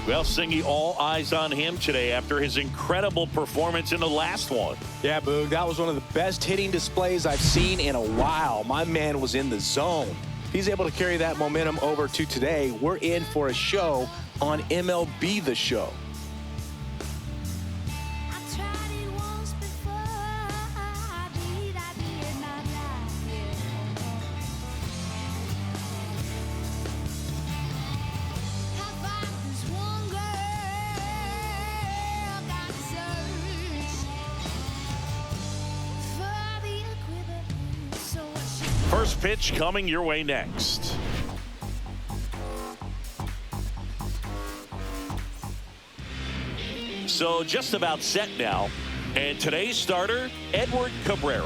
Well, Singy, all eyes on him today after his incredible performance in the last one. Yeah, Boog, that was one of the best hitting displays I've seen in a while. My man was in the zone. If he's able to carry that momentum over to today, we're in for a show on MLB The Show. First pitch coming your way next. So just about set now. And today's starter, Edward Cabrera.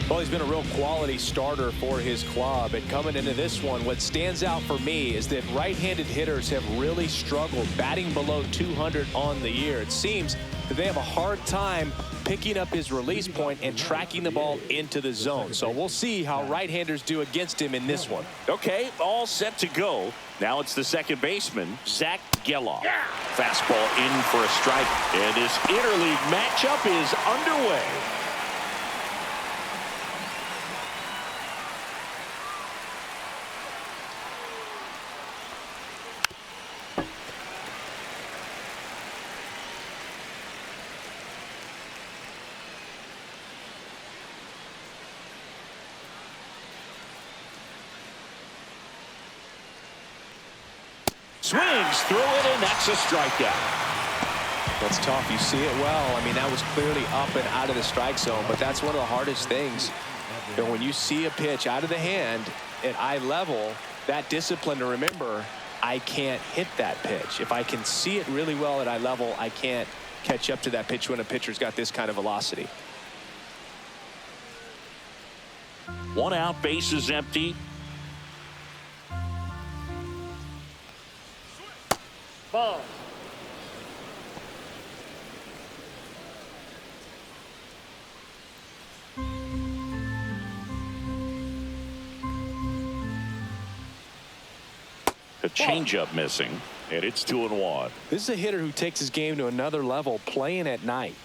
Well, he's been a real quality starter for his club. And coming into this one, what stands out for me is that right-handed hitters have really struggled batting below 200 on the year. It seems that they have a hard time picking up his release point and tracking the ball into the zone. So we'll see how right-handers do against him in this one. Okay, all set to go. Now it's the second baseman, Zach Geloff. Fastball in for a strike. And this interleague matchup is underway. Swings through it, and that's a strikeout. That's tough. You see it well. I mean, that was clearly up and out of the strike zone, but that's one of the hardest things. You know, when you see a pitch out of the hand at eye level, that discipline to remember, I can't hit that pitch. If I can see it really well at eye level, I can't catch up to that pitch when a pitcher's got this kind of velocity. One out, base is empty. Ball. A changeup missing, and it's 2-1. This is a hitter who takes his game to another level playing at night.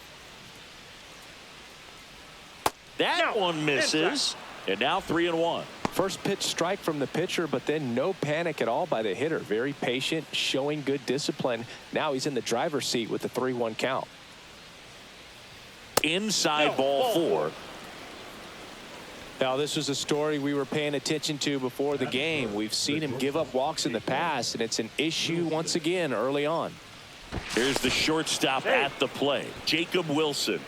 That one misses, and now 3-1. First pitch strike from the pitcher, but then no panic at all by the hitter. Very patient, showing good discipline. Now he's in the driver's seat with the 3-1 count. Inside ball 4. Now, this was a story we were paying attention to before the game. We've seen him give up walks in the past, and it's an issue once again early on. Here's the shortstop at the plate, Jacob Wilson.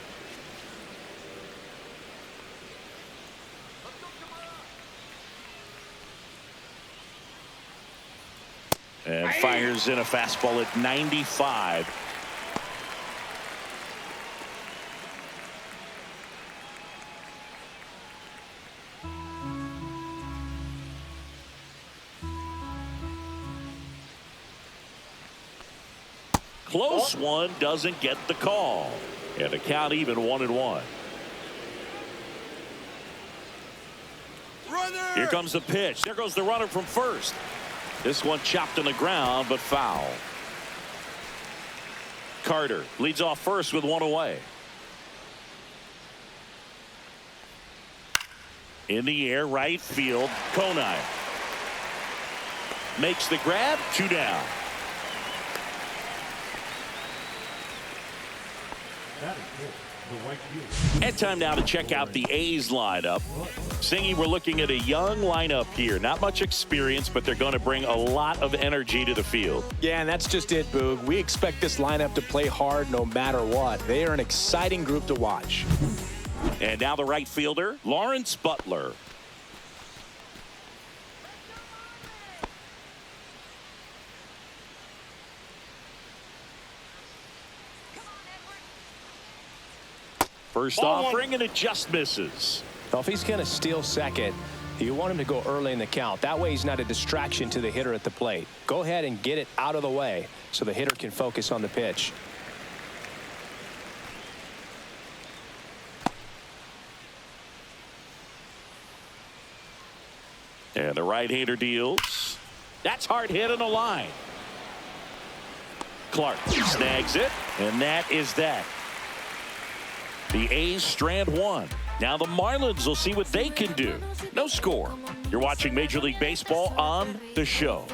And fires in a fastball at 95. Close one, doesn't get the call. And the count even 1-1. Runner! Here comes the pitch. There goes the runner from first. This one chopped on the ground, but foul. Carter leads off first with one away. In the air, right field, Konai makes the grab, 2 down. And time now to check out the A's lineup. Singy, we're looking at a young lineup here. Not much experience, but they're going to bring a lot of energy to the field. Yeah, and that's just it, Boog. We expect this lineup to play hard no matter what. They are an exciting group to watch. And now the right fielder, Lawrence Butler. First offering, and it just misses. Well, if he's going to steal second, you want him to go early in the count. That way he's not a distraction to the hitter at the plate. Go ahead and get it out of the way so the hitter can focus on the pitch. And the right-hander deals. That's hard hit on the line. Clark snags it, and that is that. The A's strand one. Now the Marlins will see what they can do. No score. You're watching Major League Baseball on The Show.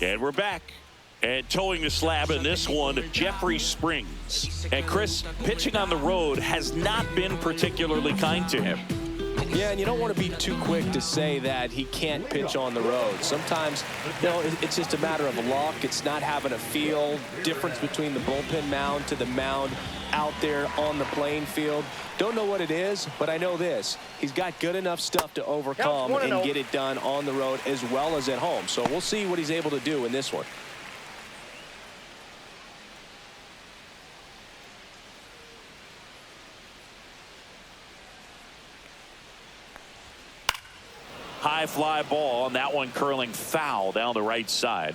And we're back. And towing the slab in this one, Jeffrey Springs. And Chris, pitching on the road has not been particularly kind to him. Yeah, and you don't want to be too quick to say that he can't pitch on the road. Sometimes, you know, it's just a matter of luck. It's not having a feel. Difference between the bullpen mound to the mound out there on the playing field. Don't know what it is, but I know this. He's got good enough stuff to overcome and get it done on the road as well as at home. So we'll see what he's able to do in this one. High fly ball, and that one curling foul down the right side.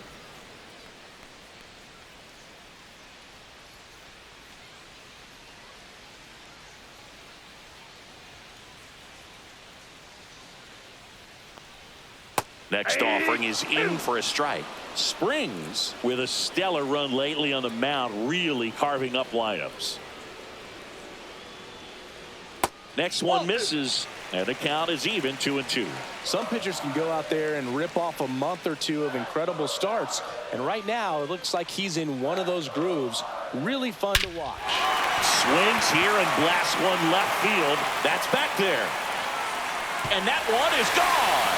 Next offering is in for a strike. Springs, with a stellar run lately on the mound, really carving up lineups. Next one misses, and the count is even 2-2. Some pitchers can go out there and rip off a month or two of incredible starts, and right now it looks like he's in one of those grooves. Really fun to watch. Swings here and blasts one left field. That's back there, and that one is gone.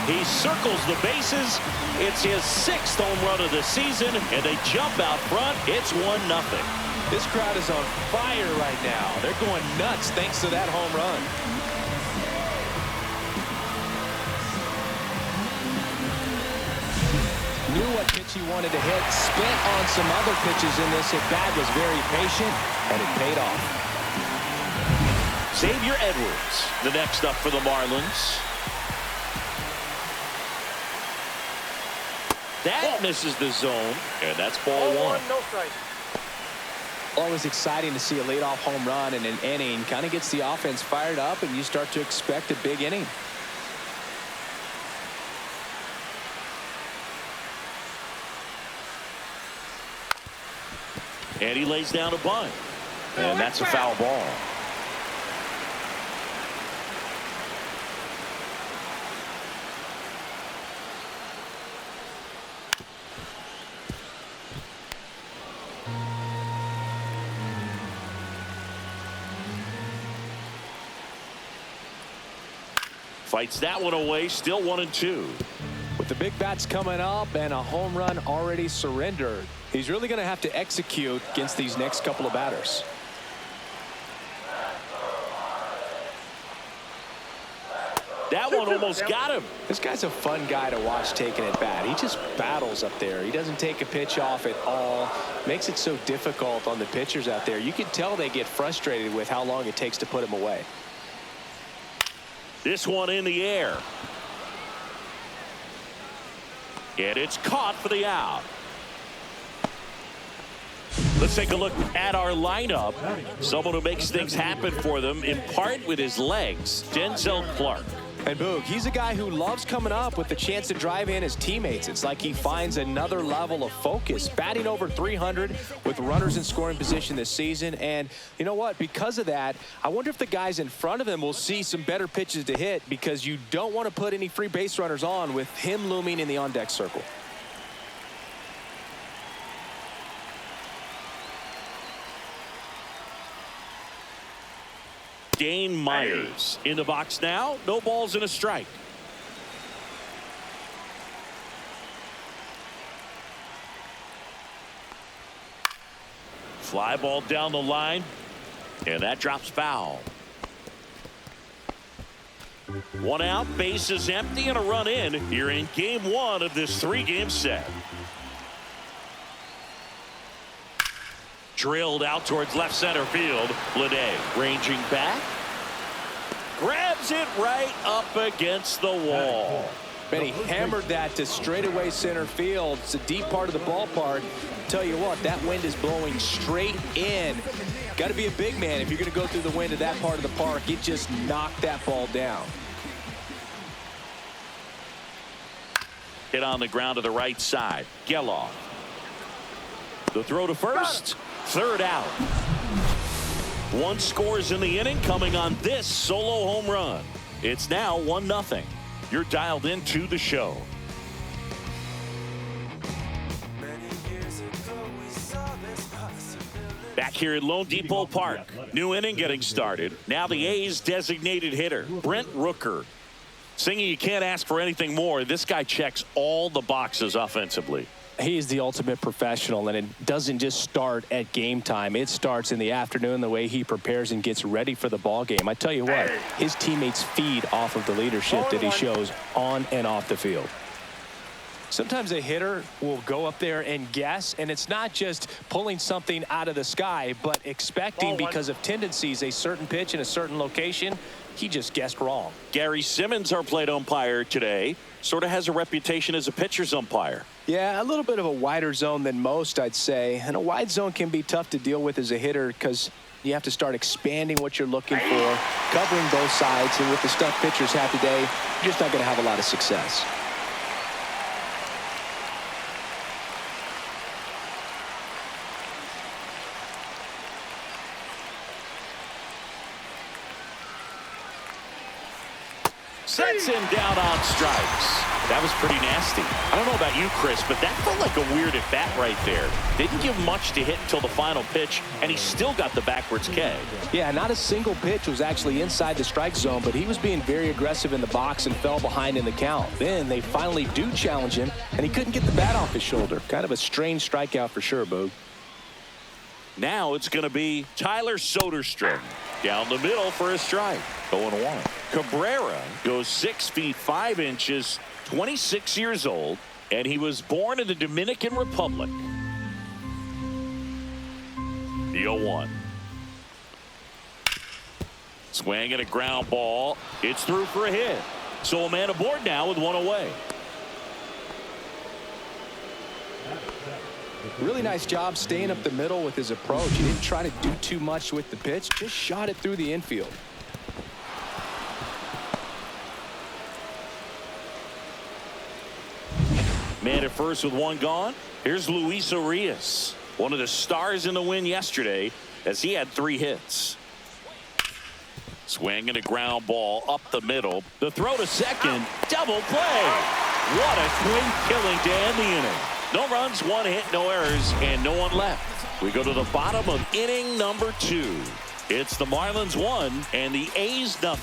He circles the bases. It's his 6th home run of the season, and they jump out front. It's 1-0. This crowd is on fire right now. They're going nuts thanks to that home run. Knew what pitch he wanted to hit. Spent on some other pitches in this at-bat. Was very patient, and it paid off. Xavier Edwards, the next up for the Marlins. That misses the zone, and that's ball one. No strike. Always exciting to see a leadoff home run in an inning. Kind of gets the offense fired up, and you start to expect a big inning. And he lays down a bunt, and that's a foul ball. Fights that one away, still 1-2. With the big bats coming up and a home run already surrendered, he's really going to have to execute against these next couple of batters. That one almost got him. This guy's a fun guy to watch taking at bat. He just battles up there. He doesn't take a pitch off at all. Makes it so difficult on the pitchers out there. You can tell they get frustrated with how long it takes to put him away. This one in the air. And it's caught for the out. Let's take a look at our lineup. Someone who makes things happen for them, in part with his legs, Denzel Clark. And Boog, he's a guy who loves coming up with the chance to drive in his teammates. It's like he finds another level of focus. Batting over 300 with runners in scoring position this season. And you know what? Because of that, I wonder if the guys in front of him will see some better pitches to hit, because you don't want to put any free base runners on with him looming in the on-deck circle. Dane Myers in the box now. No balls and a strike. Fly ball down the line, and that drops foul. One out, base is empty, and a run in here in game one of this 3-game set. Drilled out towards left center field. Bleday ranging back. Grabs it right up against the wall. And he hammered that to straightaway center field. It's a deep part of the ballpark. Tell you what, that wind is blowing straight in. Got to be a big man if you're going to go through the wind of that part of the park. It just knocked that ball down. Hit on the ground to the right side. Geloff. The throw to first. Third out. One scores in the inning coming on this solo home run. It's now 1-0. You're dialed into the show. Back here at Lone Depot Park. New inning getting started. Now the A's designated hitter, Brent Rooker. Singy, you can't ask for anything more. This guy checks all the boxes offensively. He is the ultimate professional, and it doesn't just start at game time. It starts in the afternoon, the way he prepares and gets ready for the ball game. I tell you what, his teammates feed off of the leadership that he shows on and off the field. Sometimes a hitter will go up there and guess, and it's not just pulling something out of the sky, but expecting because of tendencies a certain pitch in a certain location. He just guessed wrong. Gary Simmons, our plate umpire today, sort of has a reputation as a pitcher's umpire. Yeah, a little bit of a wider zone than most, I'd say. And a wide zone can be tough to deal with as a hitter because you have to start expanding what you're looking for, covering both sides. And with the stuff pitchers have today, you're just not going to have a lot of success. Sets him down on strikes. That was pretty nasty. I don't know about you, Chris, but that felt like a weird at bat right there. Didn't give much to hit until the final pitch, and he still got the backwards K. Yeah, not a single pitch was actually inside the strike zone, but he was being very aggressive in the box and fell behind in the count. Then they finally do challenge him, and he couldn't get the bat off his shoulder. Kind of a strange strikeout for sure, Boog. Now it's going to be Tyler Soderstrom down the middle for a strike. 0-1. Cabrera goes 6 feet 5 inches, 26 years old, and he was born in the Dominican Republic. The 0-1. Swing and a ground ball. It's through for a hit. So a man aboard now with one away. Really nice job staying up the middle with his approach. He didn't try to do too much with the pitch, just shot it through the infield. Man at first with one gone. Here's Luis Urias, one of the stars in the win yesterday, as he had 3 hits. Swing and a ground ball up the middle. The throw to second. Double play. What a swing killing to end the inning. No runs, 1 hit, no errors, and no one left. We go to the bottom of inning number 2. It's the Marlins 1 and the A's 0.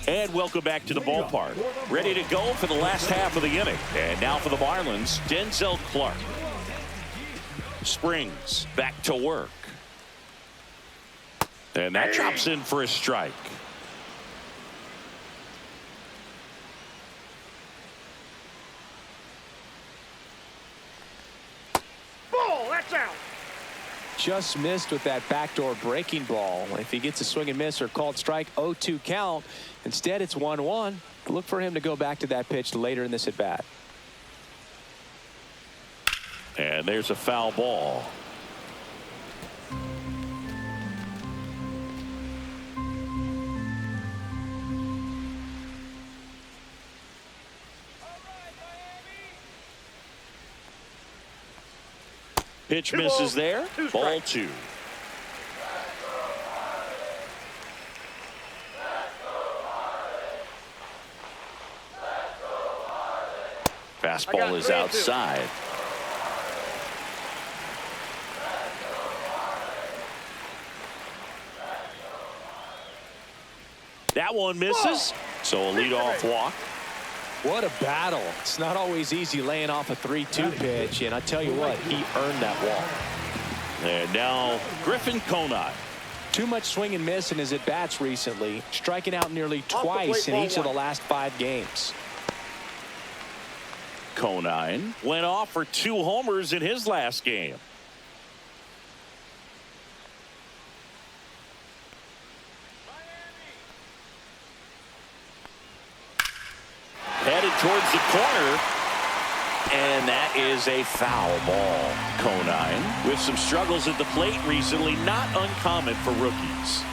And welcome back to the ballpark. Ready to go for the last half of the inning. And now for the Marlins, Denzel Clark. Springs back to work. And that drops in for a strike. Ball, that's out. Just missed with that backdoor breaking ball. If he gets a swing and miss or called strike, 0-2 count. Instead, it's 1-1. Look for him to go back to that pitch later in this at bat. And there's a foul ball. Pitch misses there. Ball 2. Fastball is outside. That one misses. So a leadoff walk. What a battle. It's not always easy laying off a 3-2 pitch, and I tell you what, he earned that walk. And now Griffin Conine. Too much swing and miss in his at-bats recently, striking out nearly twice in each of the last 5 games. Conine went off for 2 homers in his last game. Headed towards the corner. And that is a foul ball. Conine with some struggles at the plate recently, not uncommon for rookies.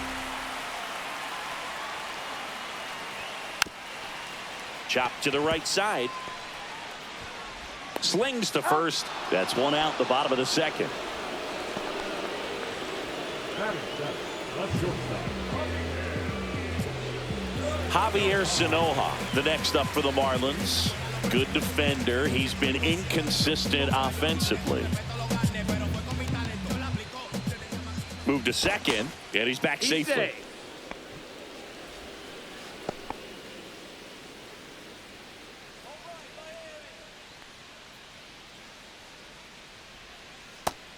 Chop to the right side. Slings to first. That's one out the bottom of the second. Javier Sanoja, the next up for the Marlins. Good defender. He's been inconsistent offensively. Moved to second, and he's back safely.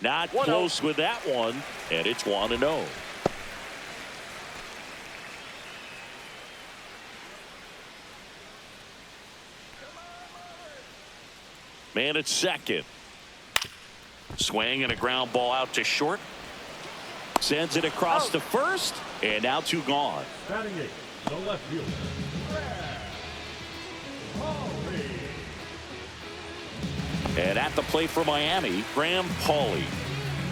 Not close with that one, and it's 1-0. Man at second. Swing and a ground ball out to short. Sends it across to first, and now 2 gone. Batting 8, the left fielder. And at the plate for Miami, Graham Pauley.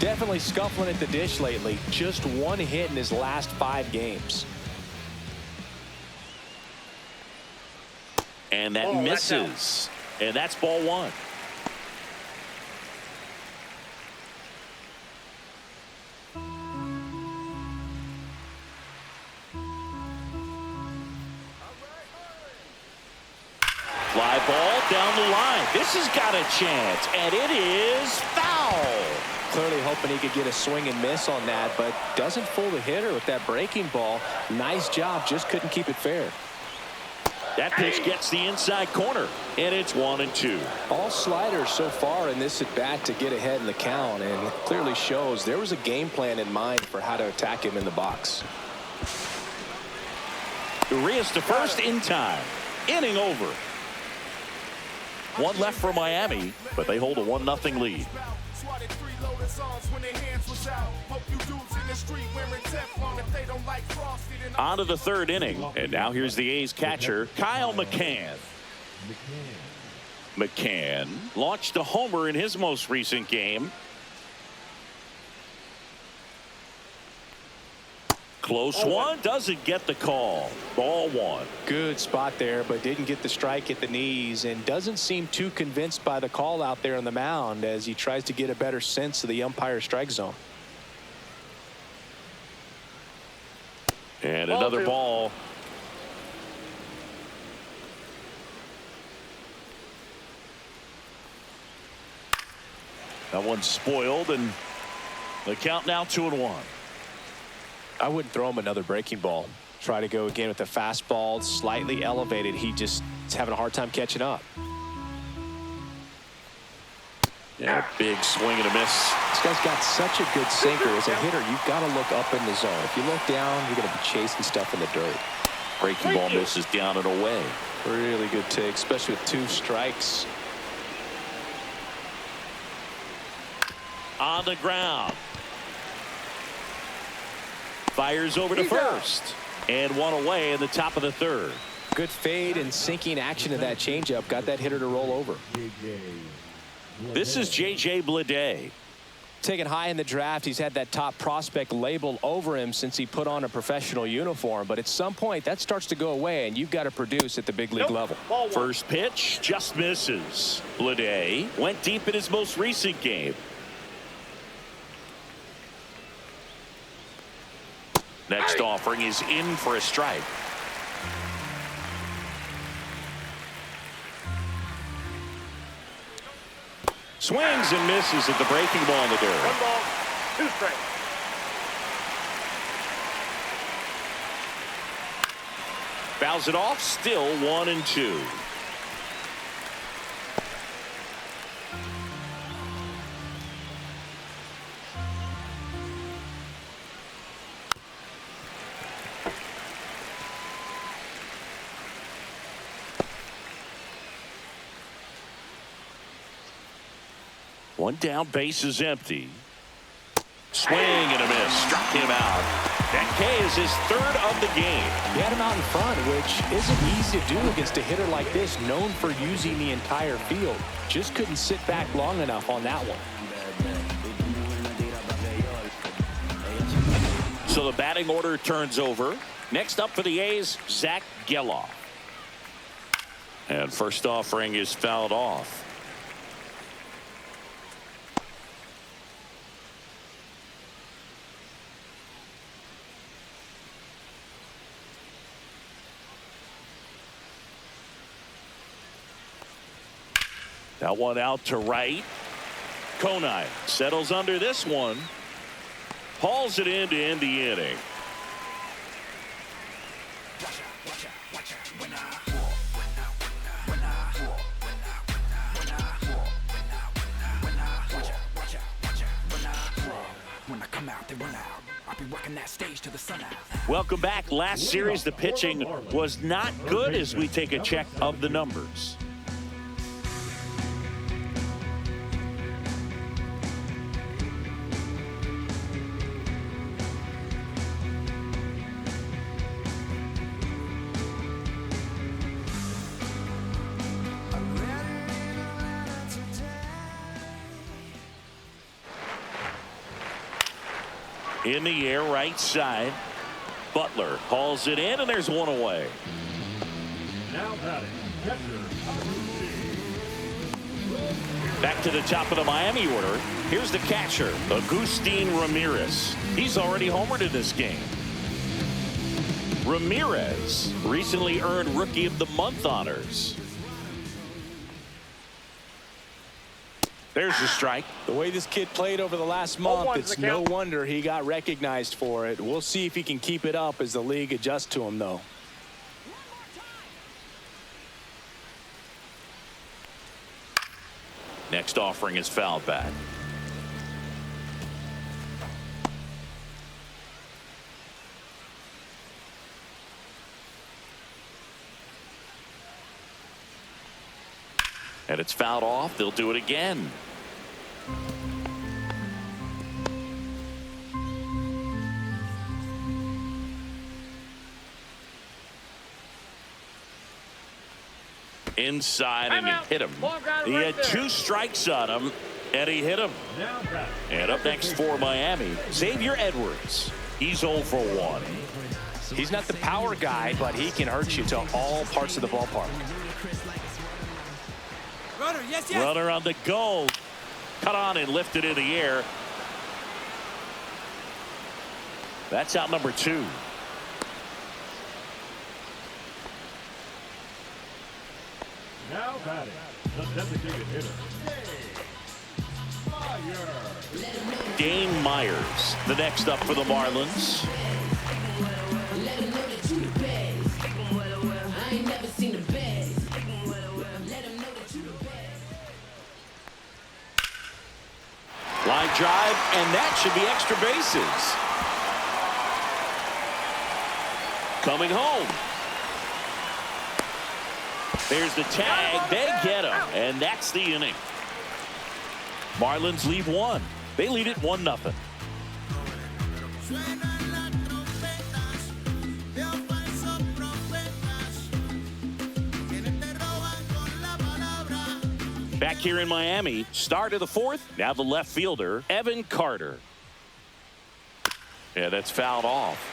Definitely scuffling at the dish lately. Just 1 hit in his last 5 games. And that misses. And that's ball 1. Fly ball down the line. This has got a chance, and it is foul. Clearly hoping he could get a swing and miss on that, but doesn't fool the hitter with that breaking ball. Nice job, just couldn't keep it fair. That pitch gets the inside corner, and it's 1-2. All sliders so far in this at bat to get ahead in the count, and clearly shows there was a game plan in mind for how to attack him in the box. Urias to first in time. Inning over. 1 left for Miami, but they hold a 1-0 lead. On to the 3rd inning, and now here's the A's catcher, Kyle McCann. McCann launched a homer in his most recent game. Close one, doesn't get the call. Ball 1. Good spot there, but didn't get the strike at the knees, and doesn't seem too convinced by the call out there on the mound as he tries to get a better sense of the umpire's strike zone. And another ball. That one's spoiled, and the count now 2-1. I wouldn't throw him another breaking ball. Try to go again with the fastball, slightly elevated. He just is having a hard time catching up. Yeah, big swing and a miss. This guy's got such a good sinker. As a hitter, you've got to look up in the zone. If you look down, you're going to be chasing stuff in the dirt. Breaking ball misses down and away. Really good take, especially with 2 strikes. On the ground. Fires over to first. And 1 away in the top of the 3rd. Good fade and sinking action of that changeup. Got that hitter to roll over. This is J.J. Bleday. Taken high in the draft, he's had that top prospect label over him since he put on a professional uniform. But at some point, that starts to go away, and you've got to produce at the big league level. First pitch just misses. Bleday went deep in his most recent game. Next offering is in for a strike. Swings and misses at the breaking ball in the dirt. 1 ball, 2 strikes. Fouls it off, still 1-2. One down, base is empty. Swing and a miss. Struck him out. That K is his third of the game. He had him out in front, which isn't easy to do against a hitter like this, known for using the entire field. Just couldn't sit back long enough on that one. So the batting order turns over. Next up for the A's, Zach Geloff. And first offering is fouled off. That one out to right. Conine settles under this one. Hauls it in to end the inning. Welcome back. Last series, the pitching was not good as we take a check of the numbers. In the air, right side. Butler hauls it in, and there's one away. Now batting, catcher. Back to the top of the Miami order. Here's the catcher, Agustin Ramirez. He's already homered in this game. Ramirez recently earned Rookie of the Month honors. There's the strike. The way this kid played over the last month, it's no wonder he got recognized for it. We'll see if he can keep it up as the league adjusts to him, though. Next offering is fouled back. And it's fouled off. They'll do it again. Inside, and he hit him. He had two strikes on him, and he hit him. And up next for Miami, Xavier Edwards. He's 0 for 1. He's not the power guy, but he can hurt you to all parts of the ballpark. Runner, yes, yes. Runner on the goal. Cut on and lifted in the air. That's out number 2. Now batting, the designated hitter. Dane Myers, the next up for the Marlins. Line drive, and that should be extra bases. Coming home. There's the tag. They get him, and that's the inning. Marlins lead 1. They lead it 1-0. Back here in Miami, start of the 4th. Now the left fielder, Evan Carter. Yeah, that's fouled off.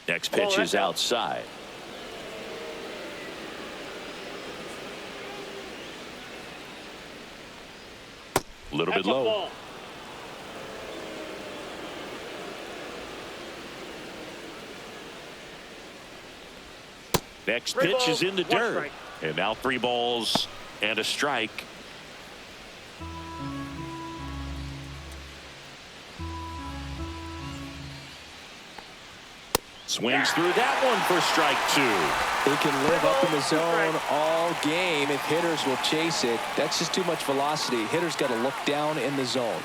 Next pitch is outside. A little bit low. Next pitch is in the dirt. And now 3 balls and a strike. Swings through that one for strike 2. He can live up in the zone all game if hitters will chase it. That's just too much velocity. Hitters got to look down in the zone.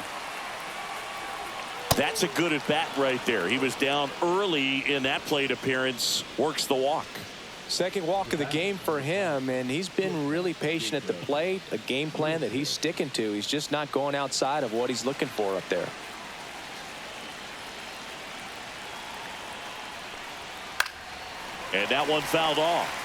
That's a good at bat right there. He was down early in that plate appearance. Works the walk. Second walk of the game for him, and he's been really patient at the plate. A game plan that he's sticking to. He's just not going outside of what he's looking for up there. And that one fouled off.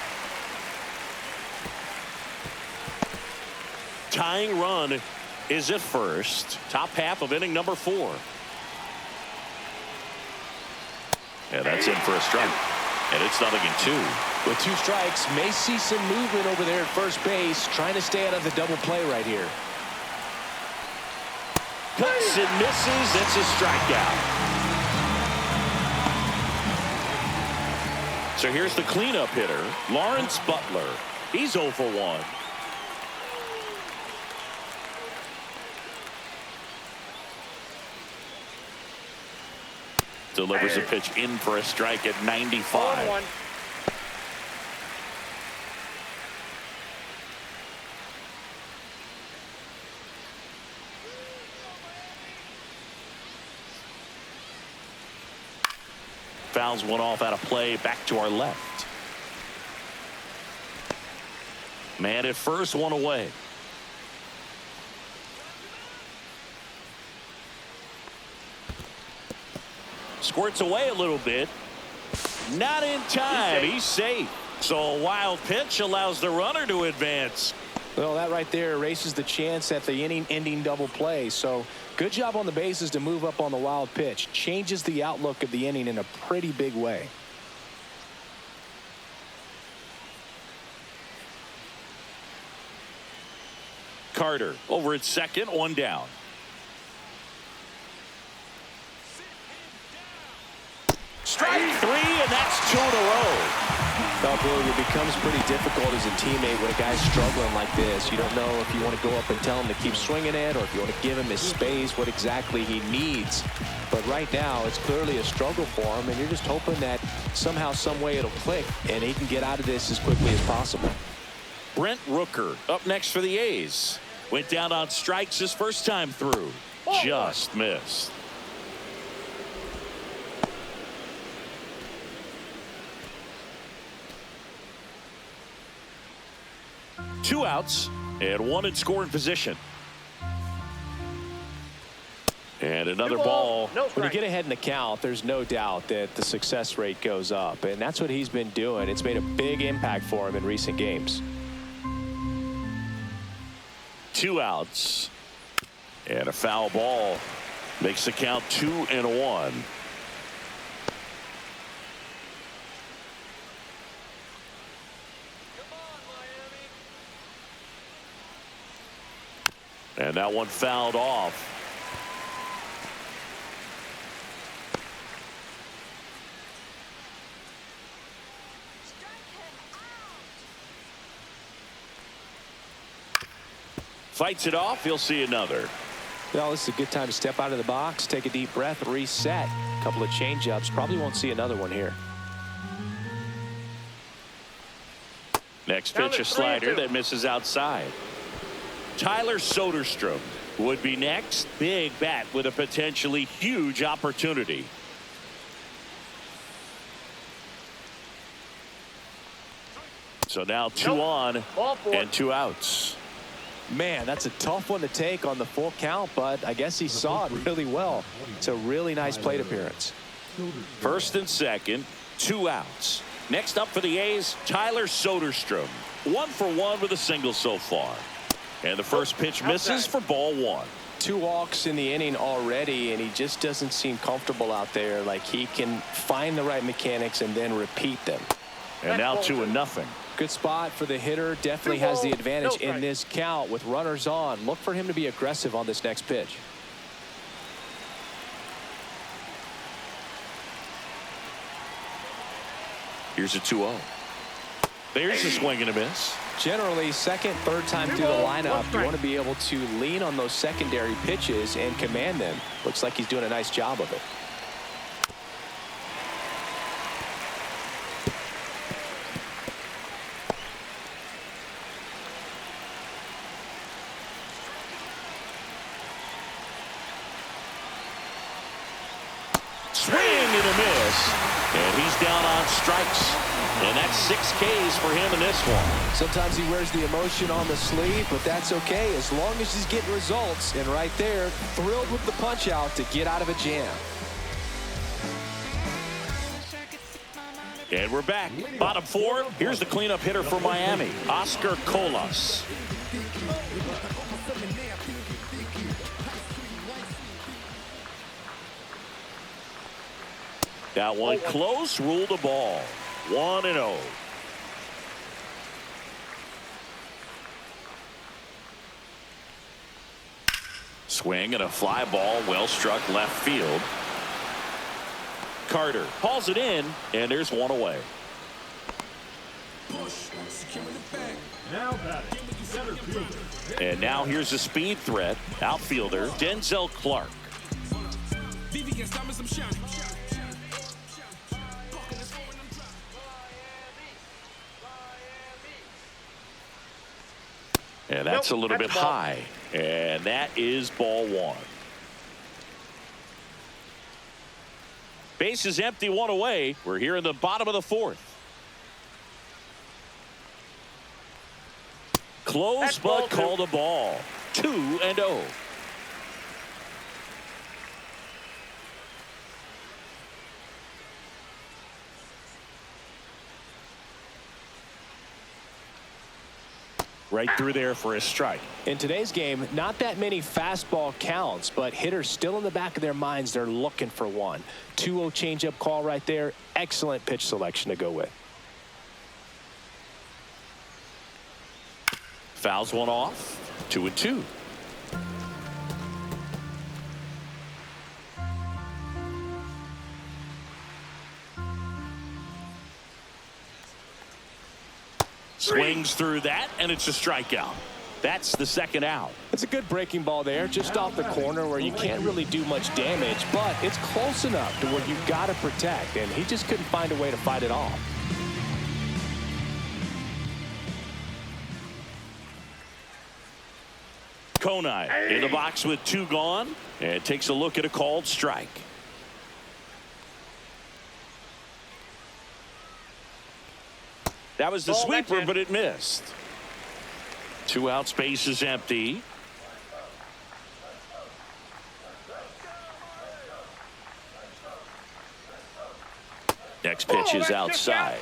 Tying run is at first. Top half of inning number 4. And that's in for a strike. And it's 0-2. With 2 strikes, may see some movement over there at first base, trying to stay out of the double play right here. Cuts and misses. That's a strikeout. So here's the cleanup hitter, Lawrence Butler. He's 0 for 1. Delivers a pitch in for a strike at 95. Fouls one off out of play. Back to our left. Man at first, one away. Squirts away a little bit. Not in time. He's safe. So a wild pitch allows the runner to advance. Well, that right there erases the chance at the inning-ending double play. So good job on the bases to move up on the wild pitch. Changes the outlook of the inning in a pretty big way. Carter over at second, 1 down. Strike 3, and that's 2 in a row. Well, Billy, it becomes pretty difficult as a teammate when a guy's struggling like this. You don't know if you want to go up and tell him to keep swinging it, or if you want to give him his space, what exactly he needs. But right now, it's clearly a struggle for him, and you're just hoping that somehow, some way it'll click, and he can get out of this as quickly as possible. Brent Rooker up next for the A's. Went down on strikes his first time through. Just missed. Two outs and 1 in scoring position. And another ball. When you get ahead in the count, there's no doubt that the success rate goes up, and that's what he's been doing. It's made a big impact for him in recent games. 2 outs and a foul ball makes the count 2-1. And that one fouled off. Fights it off. He'll see another. Well, this is a good time to step out of the box, take a deep breath, reset. A couple of change-ups. Probably won't see another one here. Next pitch, a slider that misses outside. Tyler Soderstrom would be next. Big bat with a potentially huge opportunity. So now 2 on and 2 outs. Man, that's a tough one to take on the full count, but I guess he saw it really well. It's a really nice plate appearance. First and second, 2 outs. Next up for the A's, Tyler Soderstrom. 1 for 1 with a single so far. And the first pitch misses for ball 1. 2 walks in the inning already, and he just doesn't seem comfortable out there. Like he can find the right mechanics and then repeat them. And now 2-0. Good spot for the hitter. Definitely has the advantage in this count with runners on. Look for him to be aggressive on this next pitch. Here's a 2-0. There's a swing and a miss. Generally, second, third time through the lineup, you want to be able to lean on those secondary pitches and command them. Looks like he's doing a nice job of it. swing and a miss. And he's down on strikes. And that's 6 Ks for him in this one. Sometimes he wears the emotion on the sleeve, but that's okay as long as he's getting results. And right there, thrilled with the punch out to get out of a jam. And we're back. Bottom 4. Here's the cleanup hitter for Miami, Oscar Colas. That one close, ruled the ball. 1-0. Swing and a fly ball, well struck left field. Carter hauls it in, and there's one away. Now batting, center fielder. And now here's a speed threat, outfielder Denzel Clark. And that's a little bit high. And that is ball 1. Base is empty, 1 away. We're here in the bottom of the 4th. Close, but called a ball. 2-0. Right through there for a strike. In today's game, not that many fastball counts, but hitters still in the back of their minds, they're looking for one. 2-0 changeup call right there. Excellent pitch selection to go with. Fouls one off. 2-2. Swings through that, and it's a strikeout. That's the 2nd out. It's a good breaking ball there, just off the corner where you can't really do much damage, but it's close enough to where you've got to protect, and he just couldn't find a way to fight it off. Conine in the box with 2 gone, and takes a look at a called strike. That was the sweeper, but it missed. 2 outs, base is empty. Next pitch is outside.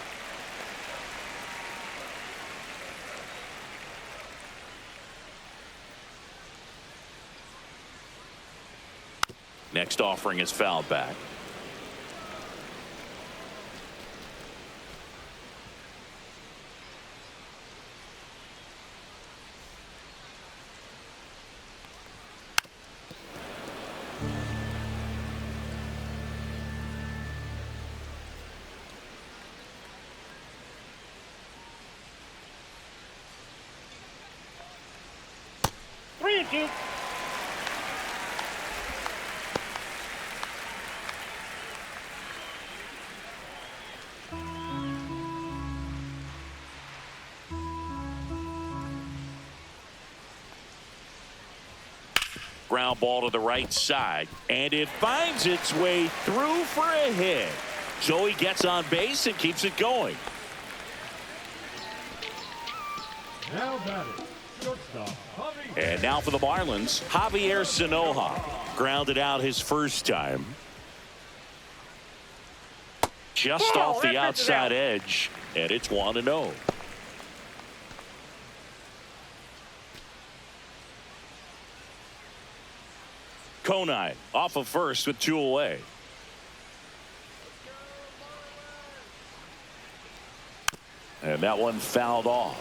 Next offering is fouled back. Ground ball to the right side, and it finds its way through for a hit. So he gets on base and keeps it going. Now batting, shortstop, Javier. And now for the Marlins, Javier Sanoja. Grounded out his first time. Just off the outside edge, and it's 1-0. Conine off of first with 2 away. And that one fouled off.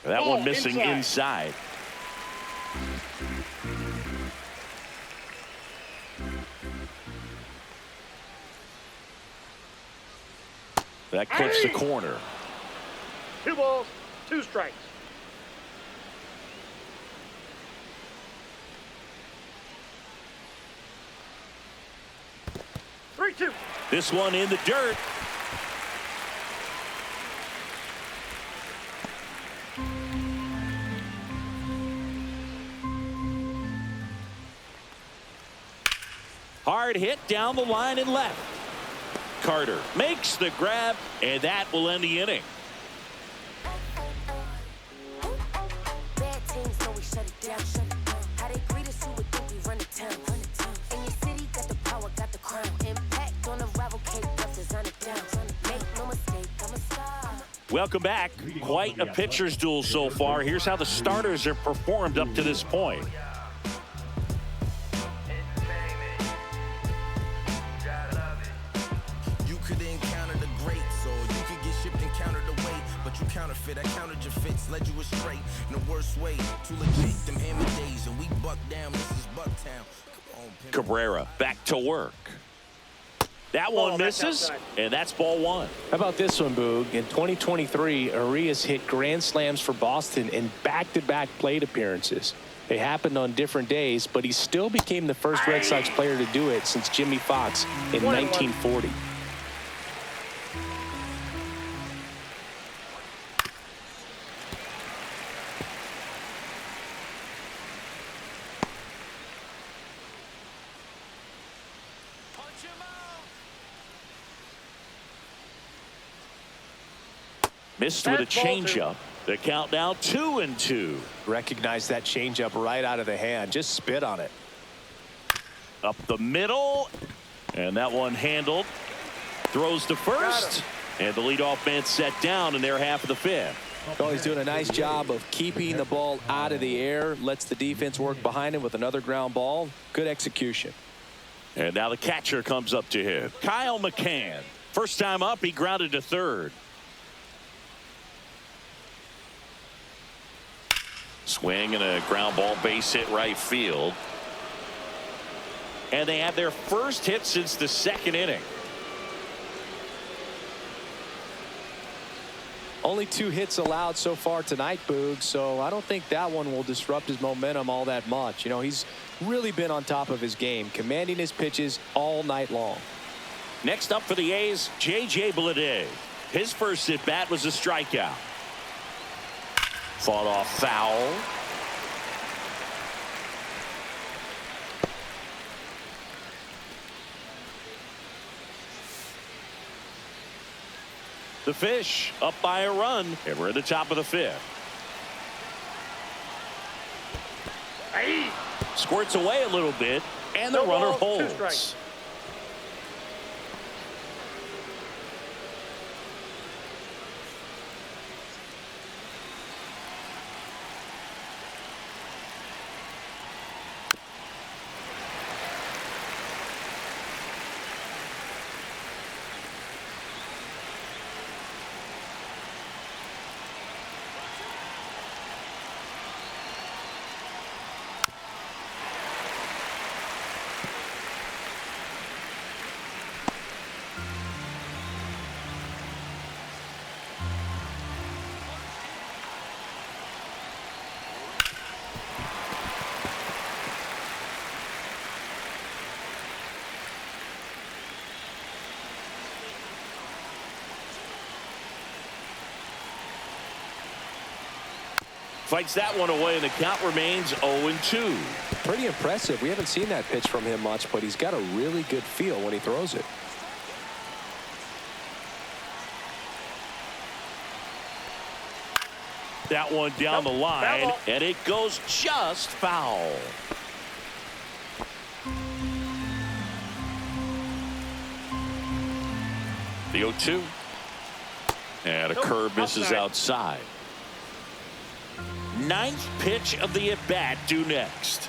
That one missing inside. That clips the corner. 2 balls, 2 strikes. Three, 2. This one in the dirt. Hard hit down the line and left. Carter makes the grab, and that will end the inning. Welcome back. Quite a pitcher's duel so far. Here's how the starters have performed up to this point. You could encounter the greats, or you could get shipped and countered away. But you counterfeit, I countered your fits, led you astray in the worst way. Too legit, them hammer days, and we buck down. This is Bucktown. Cabrera back to work. That one misses, and that's ball one. How about this one, Boog? In 2023, Arias hit grand slams for Boston in back-to-back plate appearances. They happened on different days, but he still became the first Red Sox player to do it since Jimmy Fox in 1940. Missed with a changeup. The count now 2-2. Recognize that changeup right out of the hand. Just spit on it. Up the middle. And that one handled. Throws to first. And the leadoff man set down in their half of the fifth. Oh, he's doing a nice job of keeping the ball out of the air. Lets the defense work behind him with another ground ball. Good execution. And now the catcher comes up to him. Kyle McCann. First time up, he grounded to third. Swing and a ground ball base hit right field. And they have their first hit since the second inning. Only 2 hits allowed so far tonight, Boog, so I don't think that one will disrupt his momentum all that much. You know, he's really been on top of his game, commanding his pitches all night long. Next up for the A's, J.J. Bleday. His first at bat was a strikeout. Fought off foul. The Fish up by a run, and we're at the top of the fifth. Squirts away a little bit, and the runner holds. Fights that one away, and the count remains 0-2. Pretty impressive. We haven't seen that pitch from him much, but he's got a really good feel when he throws it. That one down the line, and it goes just foul. The 0-2. And a curve misses outside. Ninth pitch of the at-bat due next.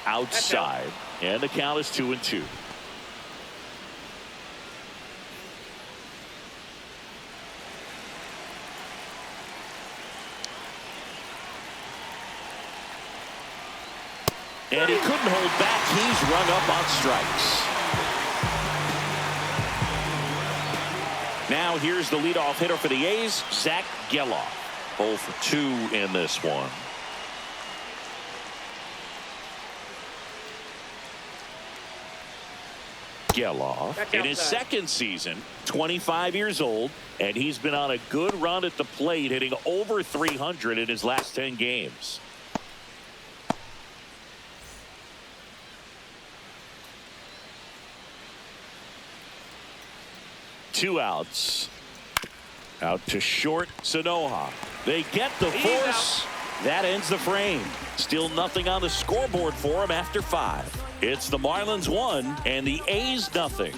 Outside, and the count is 2-2. And he couldn't hold back. He's rung up on strikes. Now here's the leadoff hitter for the A's, Zach Geloff. 0 for 2 in this one. Geloff in his second season, 25 years old, and he's been on a good run at the plate, hitting over 300 in his last 10 games. 2 outs. Out to short, Sanoha. They get the force. That ends the frame. Still nothing on the scoreboard for him after 5. It's the Marlins 1 and the A's nothing.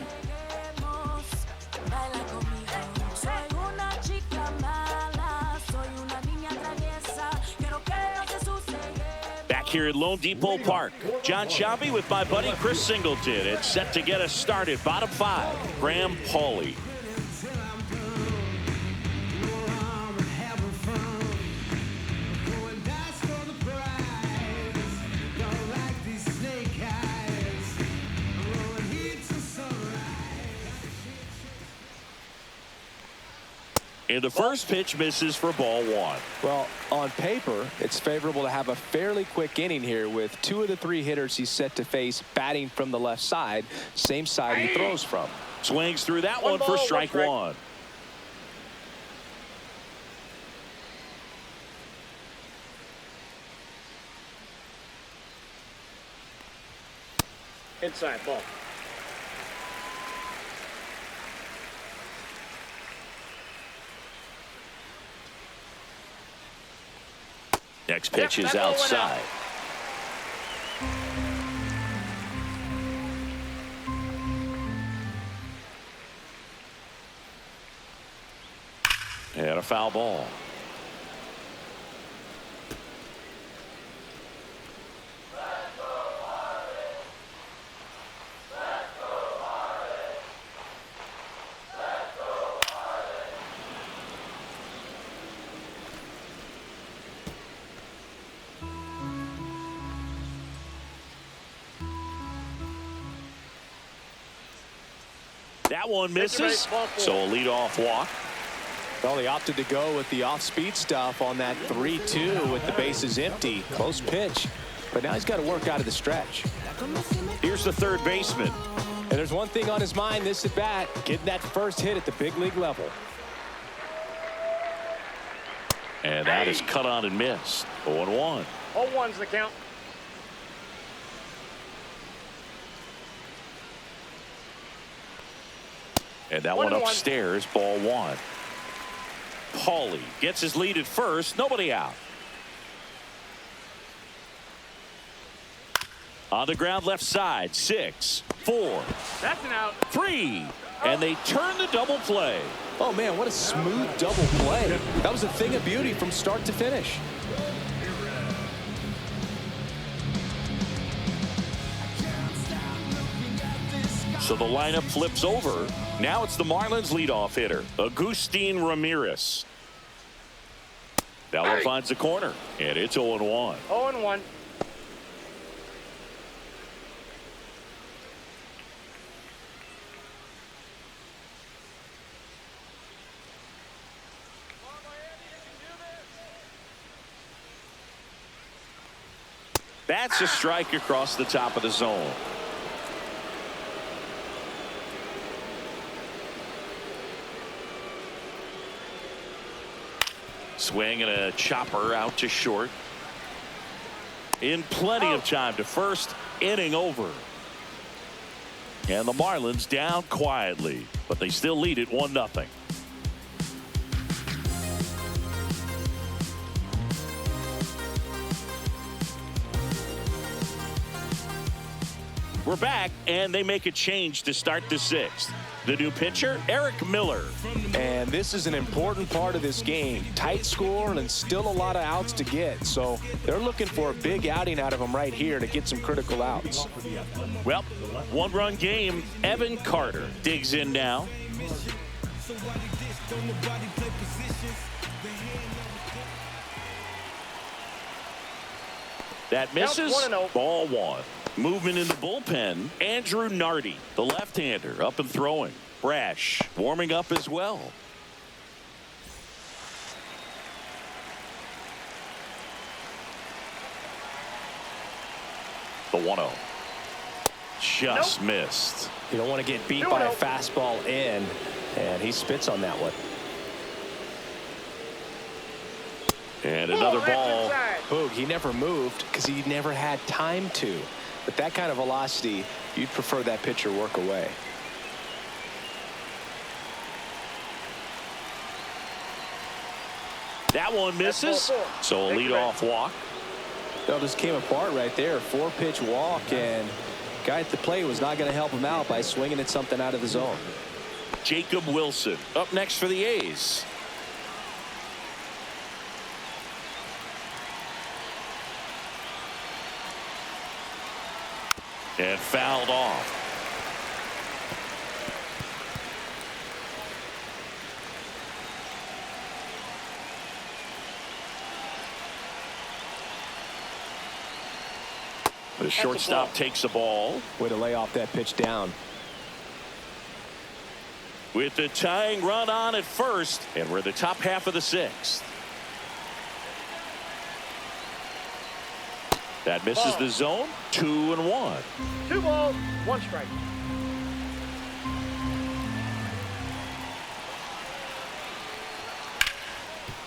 Back here at Lone Depot Park, John Shabby with my buddy Chris Singleton. It's set to get us started. Bottom 5, Graham Pauley. And the first pitch misses for ball 1. Well, on paper, it's favorable to have a fairly quick inning here with 2 of the 3 hitters he's set to face batting from the left side, same side he throws from. Swings through that one for strike 1. Inside ball. Next pitch is outside. And a foul ball. That one misses, so a leadoff walk. Well, he opted to go with the off-speed stuff on that 3-2 with the bases empty. Close pitch, but now he's got to work out of the stretch. Here's the third baseman. And there's one thing on his mind this at bat, getting that first hit at the big league level. And that is cut on and missed. 0-1. 0-1's the count. And that one upstairs, ball 1. Pauley gets his lead at first. Nobody out. On the ground left side. 6, 4. That's an out. 3. And they turn the double play. Oh, man, what a smooth double play. That was a thing of beauty from start to finish. So the lineup flips over. Now it's the Marlins leadoff hitter, Agustin Ramirez. That one finds the corner, and it's 0-1. 0-1. That's a strike across the top of the zone. Swing and a chopper out to short. In plenty of time to first. Inning over. And the Marlins down quietly, but they still lead it 1-0. We're back, and they make a change to start the 6th. The new pitcher, Eric Miller. And this is an important part of this game. Tight score and still a lot of outs to get. So they're looking for a big outing out of him right here to get some critical outs. Well, 1-run game. Evan Carter digs in now. That misses. Ball 1. Movement in the bullpen. Andrew Nardi, the left-hander, up and throwing. Brash warming up as well. The 1-0. Just missed. You don't want to get beat by a fastball in, and he spits on that one. And another ball. Boog, he never moved because he never had time to. But that kind of velocity, you'd prefer that pitcher work away. That one misses. So a leadoff walk. That just came apart right there. 4-pitch walk, and guy at the plate was not going to help him out by swinging at something out of the zone. Jacob Wilson up next for the A's. And fouled off. The shortstop takes the ball. Way to lay off that pitch down. With the tying run on at first, and we're the top half of the 6th. That misses the zone. 2-1. 2 balls, 1 strike.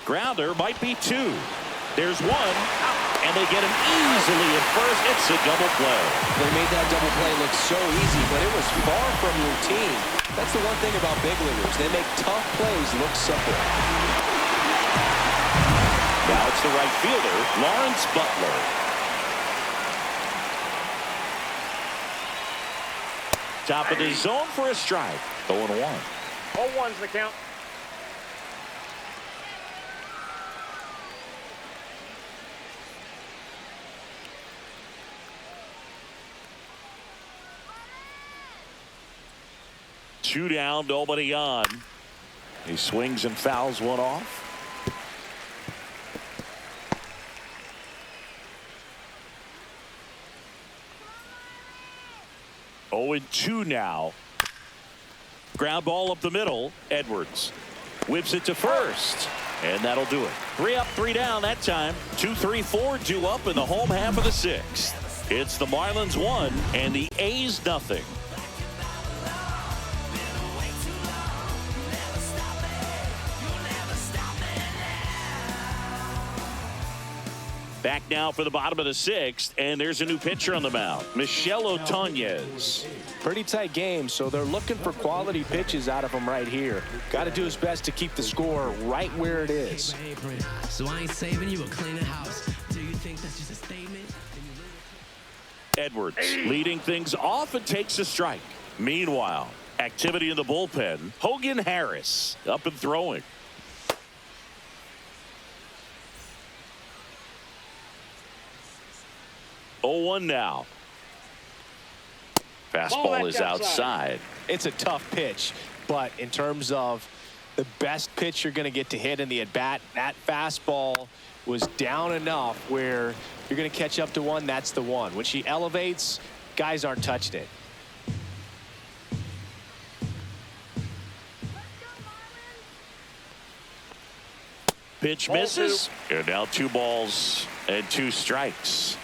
Grounder might be 2. There's 1. And they get him easily at first. It's a double play. They made that double play look so easy, but it was far from routine. That's the one thing about big leaguers. They make tough plays look simple. Now it's the right fielder, Lawrence Butler. Top of the zone for a strike. 0-1. 0-1's the count. Two down, nobody on. He swings and fouls one off. Oh, and 2 now. Ground ball up the middle. Edwards whips it to first, and that'll do it. 3 up, 3 down that time. 2, 3, 4, 2 up in the home half of the 6th. It's the Marlins 1 and the A's 0. Back now for the bottom of the 6th, and there's a new pitcher on the mound, Michel Otañez. Pretty tight game, so they're looking for quality pitches out of him right here. Got to do his best to keep the score right where it is. So I ain't saving you a cleaner house. Do you think that's just a statement? Edwards leading things off and takes a strike. Meanwhile, activity in the bullpen. Hogan Harris up and throwing. 0-1 now. Fastball is outside. It's a tough pitch, but in terms of the best pitch you're going to get to hit in the at-bat, that fastball was down enough where you're going to catch up to one. That's the one. When she elevates, guys aren't touching it. Pitch misses. And now 2 balls and 2 strikes.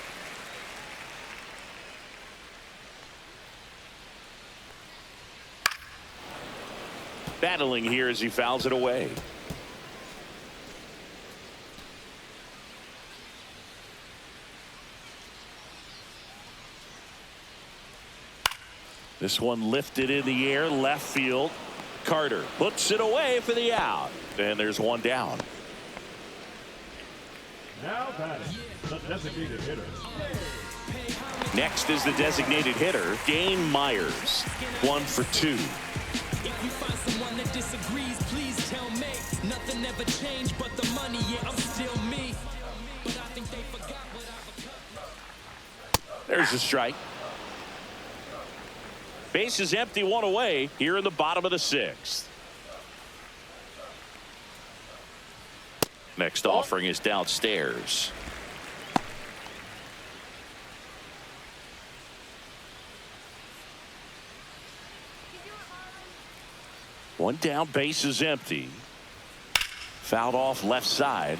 Battling here as he fouls it away. This one lifted in the air, left field. Carter puts it away for the out. And there's 1 down. Now batting, the designated hitter. Next is the designated hitter, Dane Myers. 1 for 2. If you find someone that disagrees, please tell me. Nothing ever changed but the money, yeah, I'm still me. But I think they forgot what I've. There's a strike. Base is empty, 1 away here in the bottom of the 6th. Next offering is downstairs. One down, base is empty. Fouled off left side.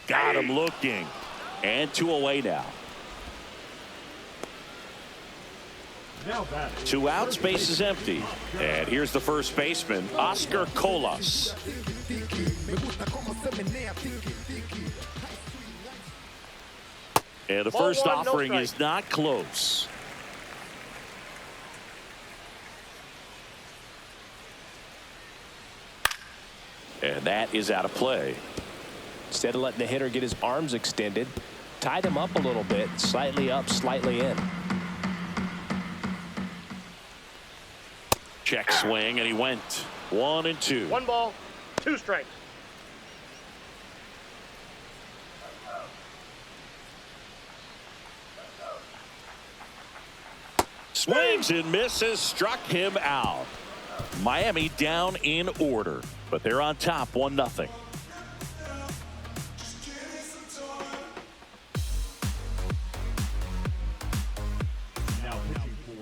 Got him looking. And 2 away now. Now batting. 2 outs, base is empty. And here's the first baseman, Oscar Colas. And the Ball first one, no offering strike. is not close. And that is out of play. Instead of letting the hitter get his arms extended, tie them up a little bit, slightly up, slightly in. Check swing, and he went 1-2. 1 ball, 2 strikes. Swings and misses, struck him out. Miami down in order, but they're on top 1-0.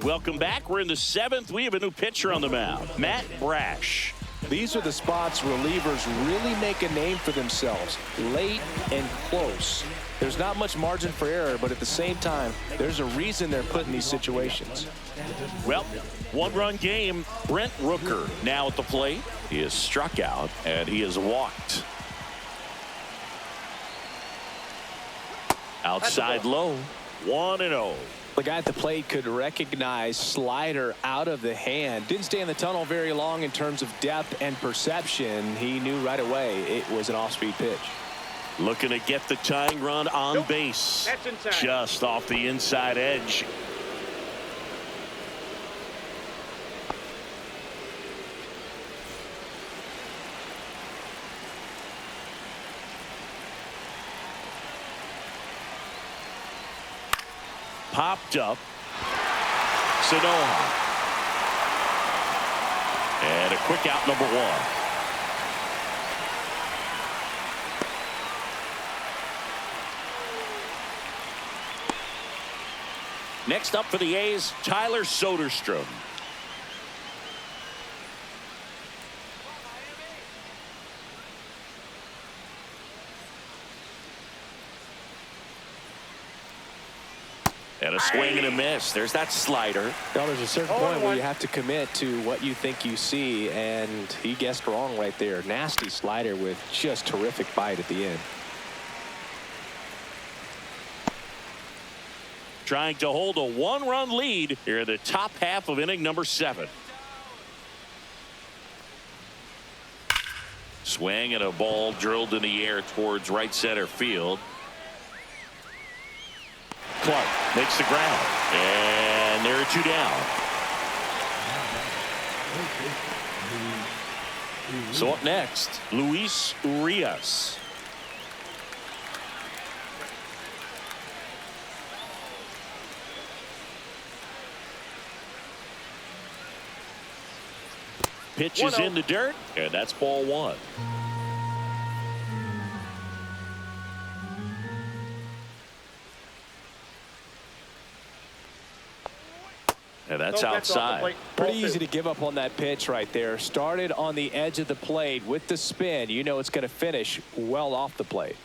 Welcome back. We're in the 7th. We have a new pitcher on the mound, Matt Brash. These are the spots relievers really make a name for themselves, late and close. There's not much margin for error, but at the same time, there's a reason they're put in these situations. Well, 1-run game. Brent Rooker now at the plate. He is struck out, and he is walked. Outside low, 1-0. The guy at the plate could recognize slider out of the hand. Didn't stay in the tunnel very long in terms of depth and perception. He knew right away it was an off-speed pitch. Looking to get the tying run on Nope. base. That's inside. Just off the inside edge. Popped up. Sanoa. And a quick out, number 1. Next up for the A's, Tyler Soderstrom. And a swing and a miss. There's that slider. Well, there's a certain 0-1. point where you have to commit to what you think you see, and he guessed wrong right there. Nasty slider with just terrific bite at the end. Trying to hold a 1-run lead here in the top half of inning number 7. Swing and a ball drilled in the air towards right center field. Clark makes the ground, and there are 2 down. So up next, Luis Urias. Pitch is 1-0. in the dirt, and that's ball 1. And that's Nope, that's off the outside. plate. Pretty Ball 2. easy to give up on that pitch right there. Started on the edge of the plate with the spin. You know it's going to finish well off the plate.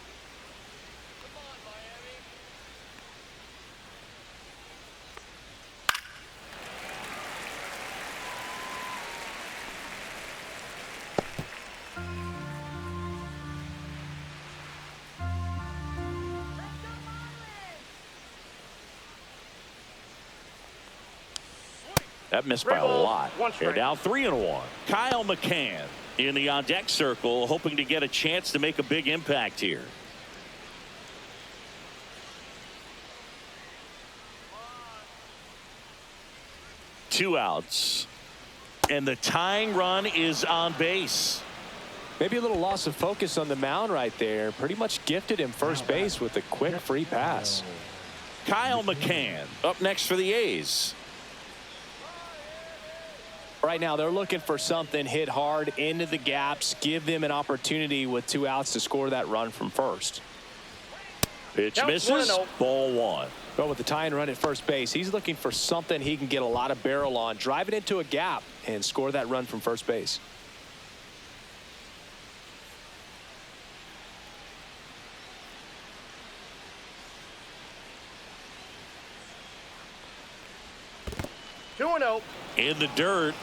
That missed by a 3 balls, lot. 1 They're strike. now 3-1. Kyle McCann in the on-deck circle, hoping to get a chance to make a big impact here. Two outs. And the tying run is on base. Maybe a little loss of focus on the mound right there. Pretty much gifted him first base with a quick free pass. Kyle McCann up next for the A's. Right now they're looking for something hit hard into the gaps, give them an opportunity with 2 outs to score that run from first. Pitch Counts misses. 1-0. Ball 1. But with the tying run at first base, he's looking for something he can get a lot of barrel on, drive it into a gap and score that run from first base. Two and 0. In the dirt.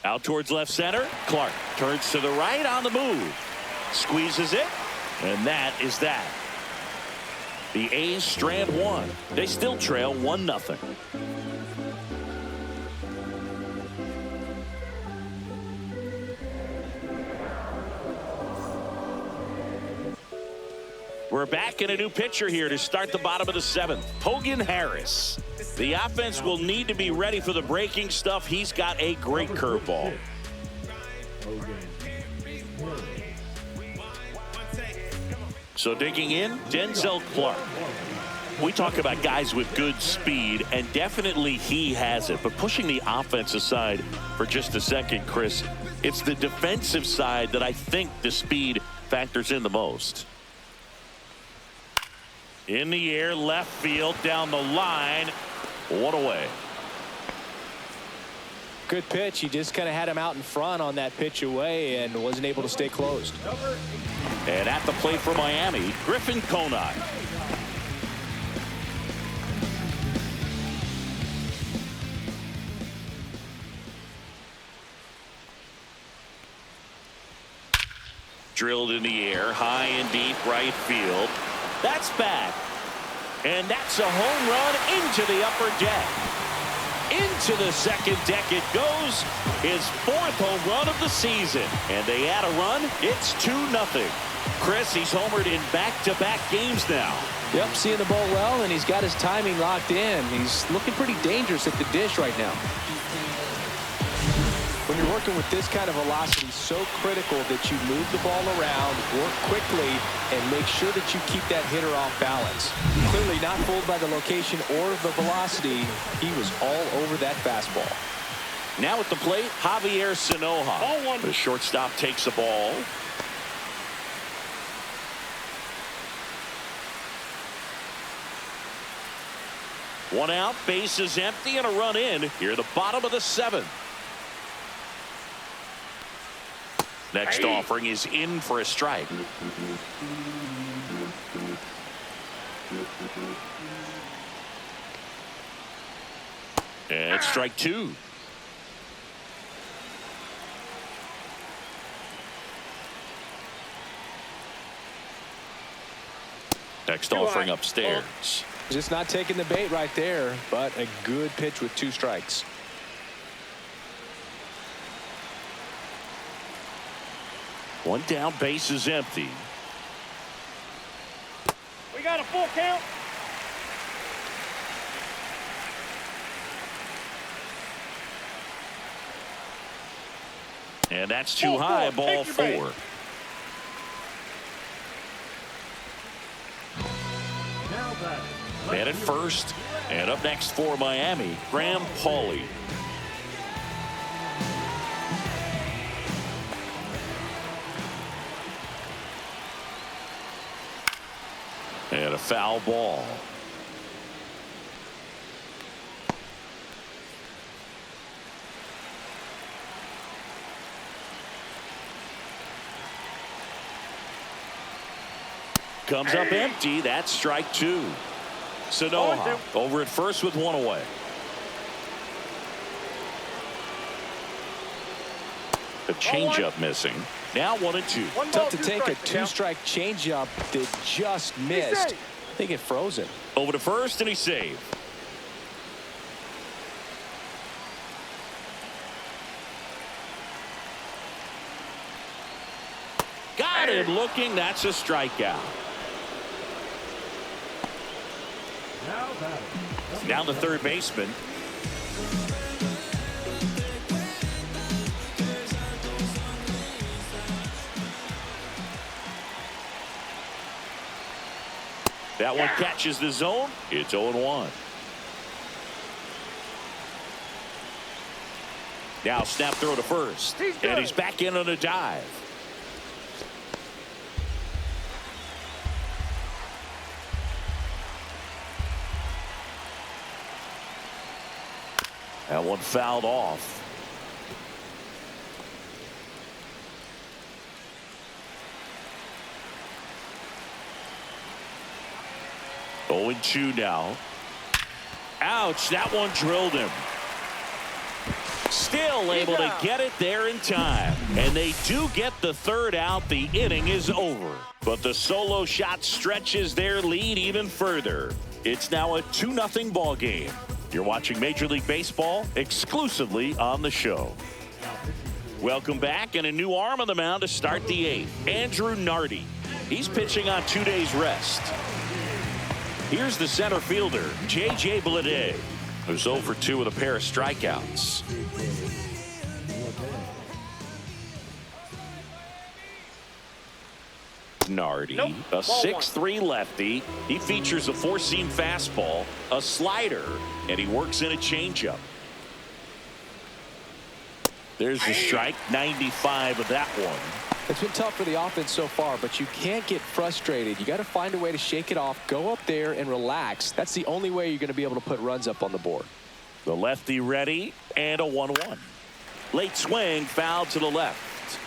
Out towards left center. Clark turns to the right on the move. Squeezes it. And that is that. The A's strand one. They still trail 1-0. We're back in a new pitcher here to start the bottom of the 7th. Hogan Harris. The offense will need to be ready for the breaking stuff. He's got a great curveball. So digging in, Denzel Clark. We talk about guys with good speed, and definitely he has it. But pushing the offense aside for just a second, Chris, it's the defensive side that I think the speed factors in the most. In the air, left field, down the line. One away. Good pitch. He just kind of had him out in front on that pitch away and wasn't able to stay closed. And at the plate for Miami, Griffin Conine. Drilled in the air, high and deep right field. That's back. And that's a home run into the upper deck. Into the second deck it goes. His 4th home run of the season. And they add a run. It's 2-0. Chris, he's homered in back-to-back games now. Yep, seeing the ball well, and he's got his timing locked in. He's looking pretty dangerous at the dish right now. When you're working with this kind of velocity, so critical that you move the ball around, work quickly, and make sure that you keep that hitter off balance. Clearly not fooled by the location or the velocity. He was all over that fastball. Now at the plate, Javier Sanoja. The shortstop takes the ball. One out, bases empty, and a run in here at the bottom of the 7th. Next offering is in for a strike. And strike 2. Next offering upstairs. Just not taking the bait right there, but a good pitch with 2 strikes. One down, base is empty. We got a full count. And that's too high, ball 4. Man at first, and up next for Miami, Graham Pauley. And a foul ball. Comes up empty. That's strike 2. Sanoja over at first with 1 away. The changeup missing. Now 1-2. Tough to take a 2-strike changeup that just missed. I think it froze him. Over to first, and he saved. Got him looking. That's a strikeout. Now the third baseman. That one catches the zone. It's 0-1. Now snap throw to first. And he's back in on a dive. That one fouled off. Oh, 0-2 now. Ouch, that one drilled him. Still able to get it there in time. And they do get the third out. The inning is over. But the solo shot stretches their lead even further. It's now a 2-0 ball game. You're watching Major League Baseball exclusively on the show. Welcome back, and a new arm on the mound to start the 8th. Andrew Nardi. He's pitching on 2 days rest. Here's the center fielder, J.J. Bleday, who's 0 for 2 with a pair of strikeouts. Nardi, a 6'3" lefty. He features a 4-seam fastball, a slider, and he works in a changeup. There's the strike, 95 of that one. It's been tough for the offense so far, but you can't get frustrated. You got to find a way to shake it off, go up there and relax. That's the only way you're going to be able to put runs up on the board. The lefty ready, and a 1-1. Late swing, foul to the left.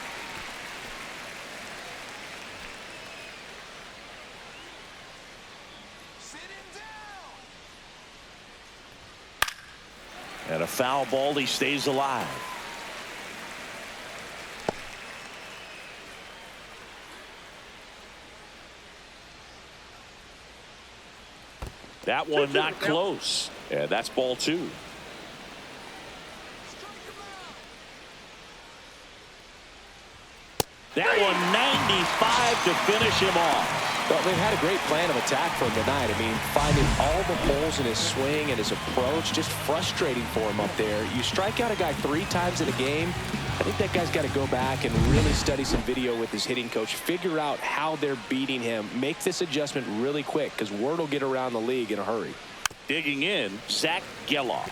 And a foul ball, he stays alive. That one not close. Yeah, that's ball 2. That one 95 to finish him off. Well, they've had a great plan of attack for him tonight. I mean, finding all the holes in his swing and his approach, just frustrating for him up there. You strike out a guy 3 times in a game. I think that guy's got to go back and really study some video with his hitting coach, figure out how they're beating him, make this adjustment really quick, because word will get around the league in a hurry. Digging in, Zach Geloff.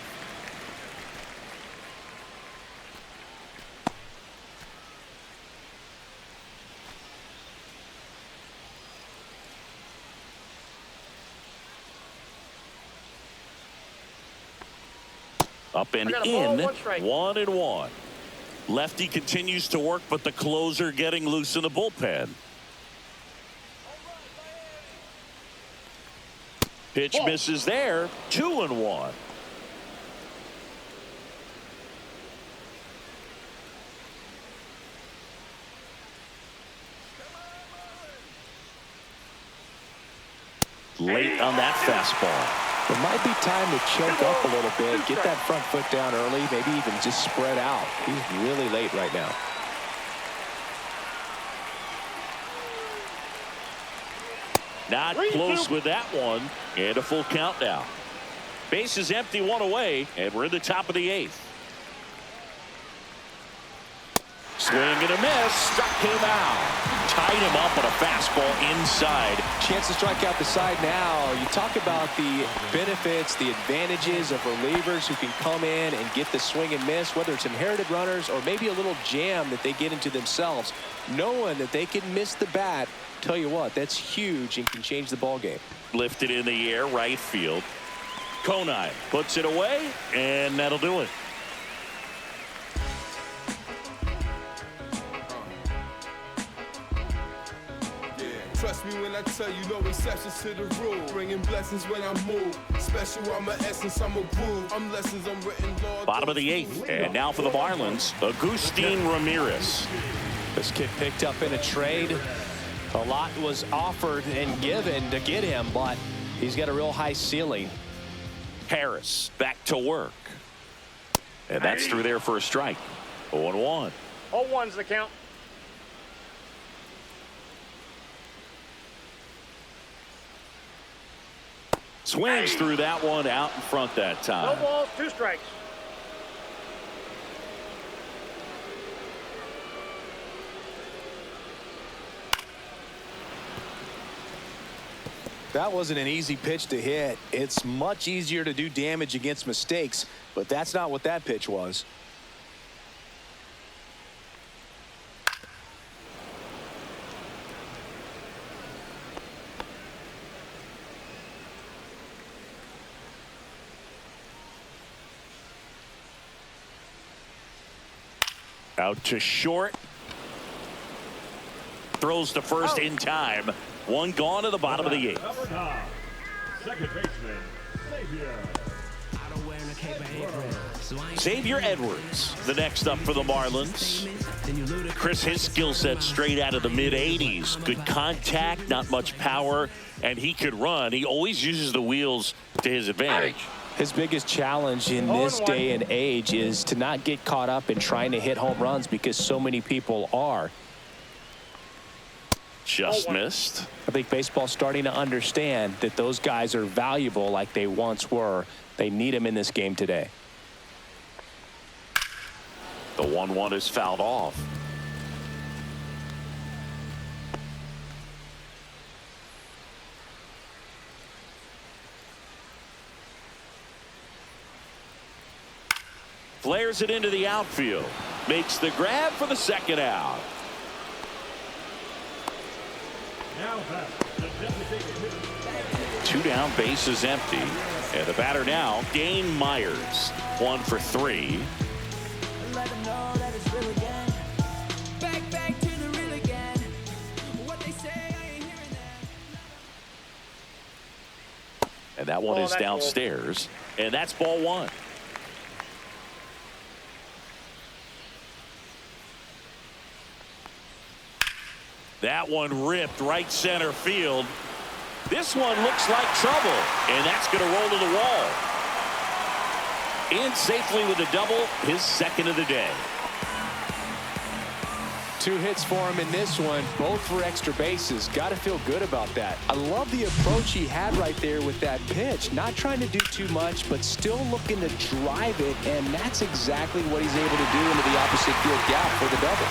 Up and in, 1-1. Lefty continues to work, but the closer getting loose in the bullpen. Pitch misses there, 2-1. Late on that fastball. It might be time to choke up a little bit, get that front foot down early, maybe even just spread out. He's really late right now. Not close with that one, and a full count now. Base is empty, 1 away, and we're in the top of the 8th. Swing and a miss, struck him out. Tied him up on a fastball inside. Chance to strike out the side now. You talk about the benefits, the advantages of relievers who can come in and get the swing and miss, whether it's inherited runners or maybe a little jam that they get into themselves. Knowing that they can miss the bat, tell you what, that's huge and can change the ball game. Lifted in the air, right field. Conine puts it away, and that'll do it. Trust me when I tell you, no exceptions to the rule. Bringing blessings when I move. Special, I'm an essence, I'm a groove. I'm lessons, I'm written law. Bottom of the 8th, and now for the Marlins, Agustin Ramirez. This kid picked up in a trade. A lot was offered and given to get him, but he's got a real high ceiling. Harris back to work. And that's through there for a strike. 0-1. 0-1's the count. Swings through that one, out in front that time. No balls, 2 strikes. That wasn't an easy pitch to hit. It's much easier to do damage against mistakes, but that's not what that pitch was. Out to short. Throws to first in time. 1 gone to the bottom of the 8th. Number 9, second baseman, Xavier. Xavier Edwards, the next up for the Marlins. Chris, his skill set straight out of the mid-80s. Good contact, not much power, and he could run. He always uses the wheels to his advantage. His biggest challenge in this day and age is to not get caught up in trying to hit home runs because so many people are. Just missed. I think baseball's starting to understand that those guys are valuable like they once were. They need him in this game today. The 1-1 is fouled off. Flares it into the outfield. Makes the grab for the second out. Now back, the designated hitter. 2 down, bases empty. And the batter now, Dane Myers. 1 for 3. Let them know that it's real again. Back to the real again. What they say, I ain't hearing that. And that one is downstairs. And that's ball 1. That one ripped right center field. This one looks like trouble, and that's going to roll to the wall. In safely with a double, his second of the day. 2 hits for him in this one, both for extra bases. Got to feel good about that. I love the approach he had right there with that pitch. Not trying to do too much, but still looking to drive it, and that's exactly what he's able to do into the opposite field gap for the double.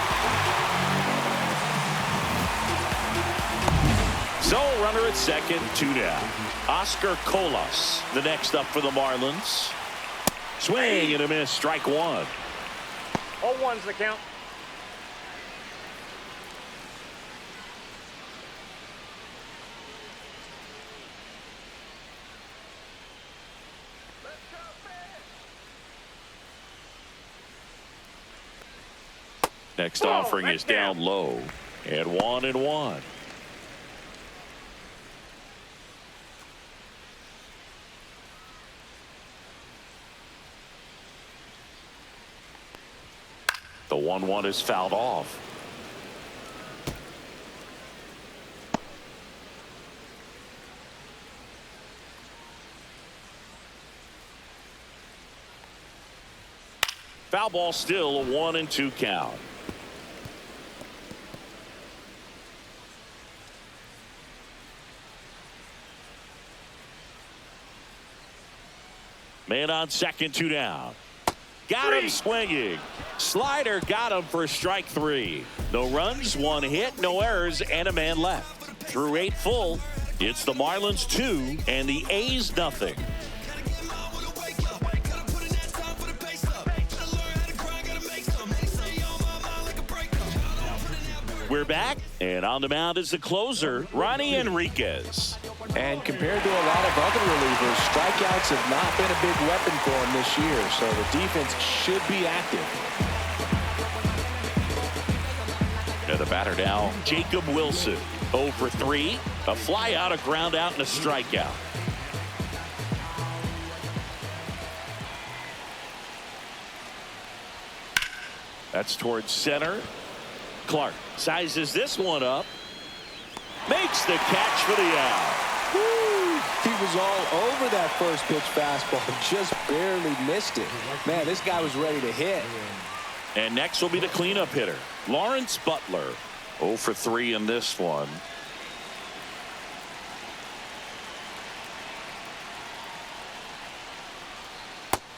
So, runner at second, 2 down. Oscar Colas, the next up for the Marlins. Swing and a miss, strike 1. 0-1's the count. Next offering is down low. And 1-1. The 1-1 is fouled off. Foul ball, still a 1-2 count. Man on second, 2 down. Got him swinging. Slider got him for strike 3. No runs, 1 hit, no errors, and a man left. Through 8 full, it's the Marlins 2 and the A's nothing. We're back, and on the mound is the closer, Ronnie Enriquez. And compared to a lot of other relievers, strikeouts have not been a big weapon for him this year, so the defense should be active. And the batter now, Jacob Wilson. 0 for 3, a fly out, a ground out, and a strikeout. That's towards center. Clark sizes this one up. Makes the catch for the out. Woo! He was all over that first pitch fastball, just barely missed it. Man, this guy was ready to hit. And next will be the cleanup hitter, Lawrence Butler. 0 for 3 in this one.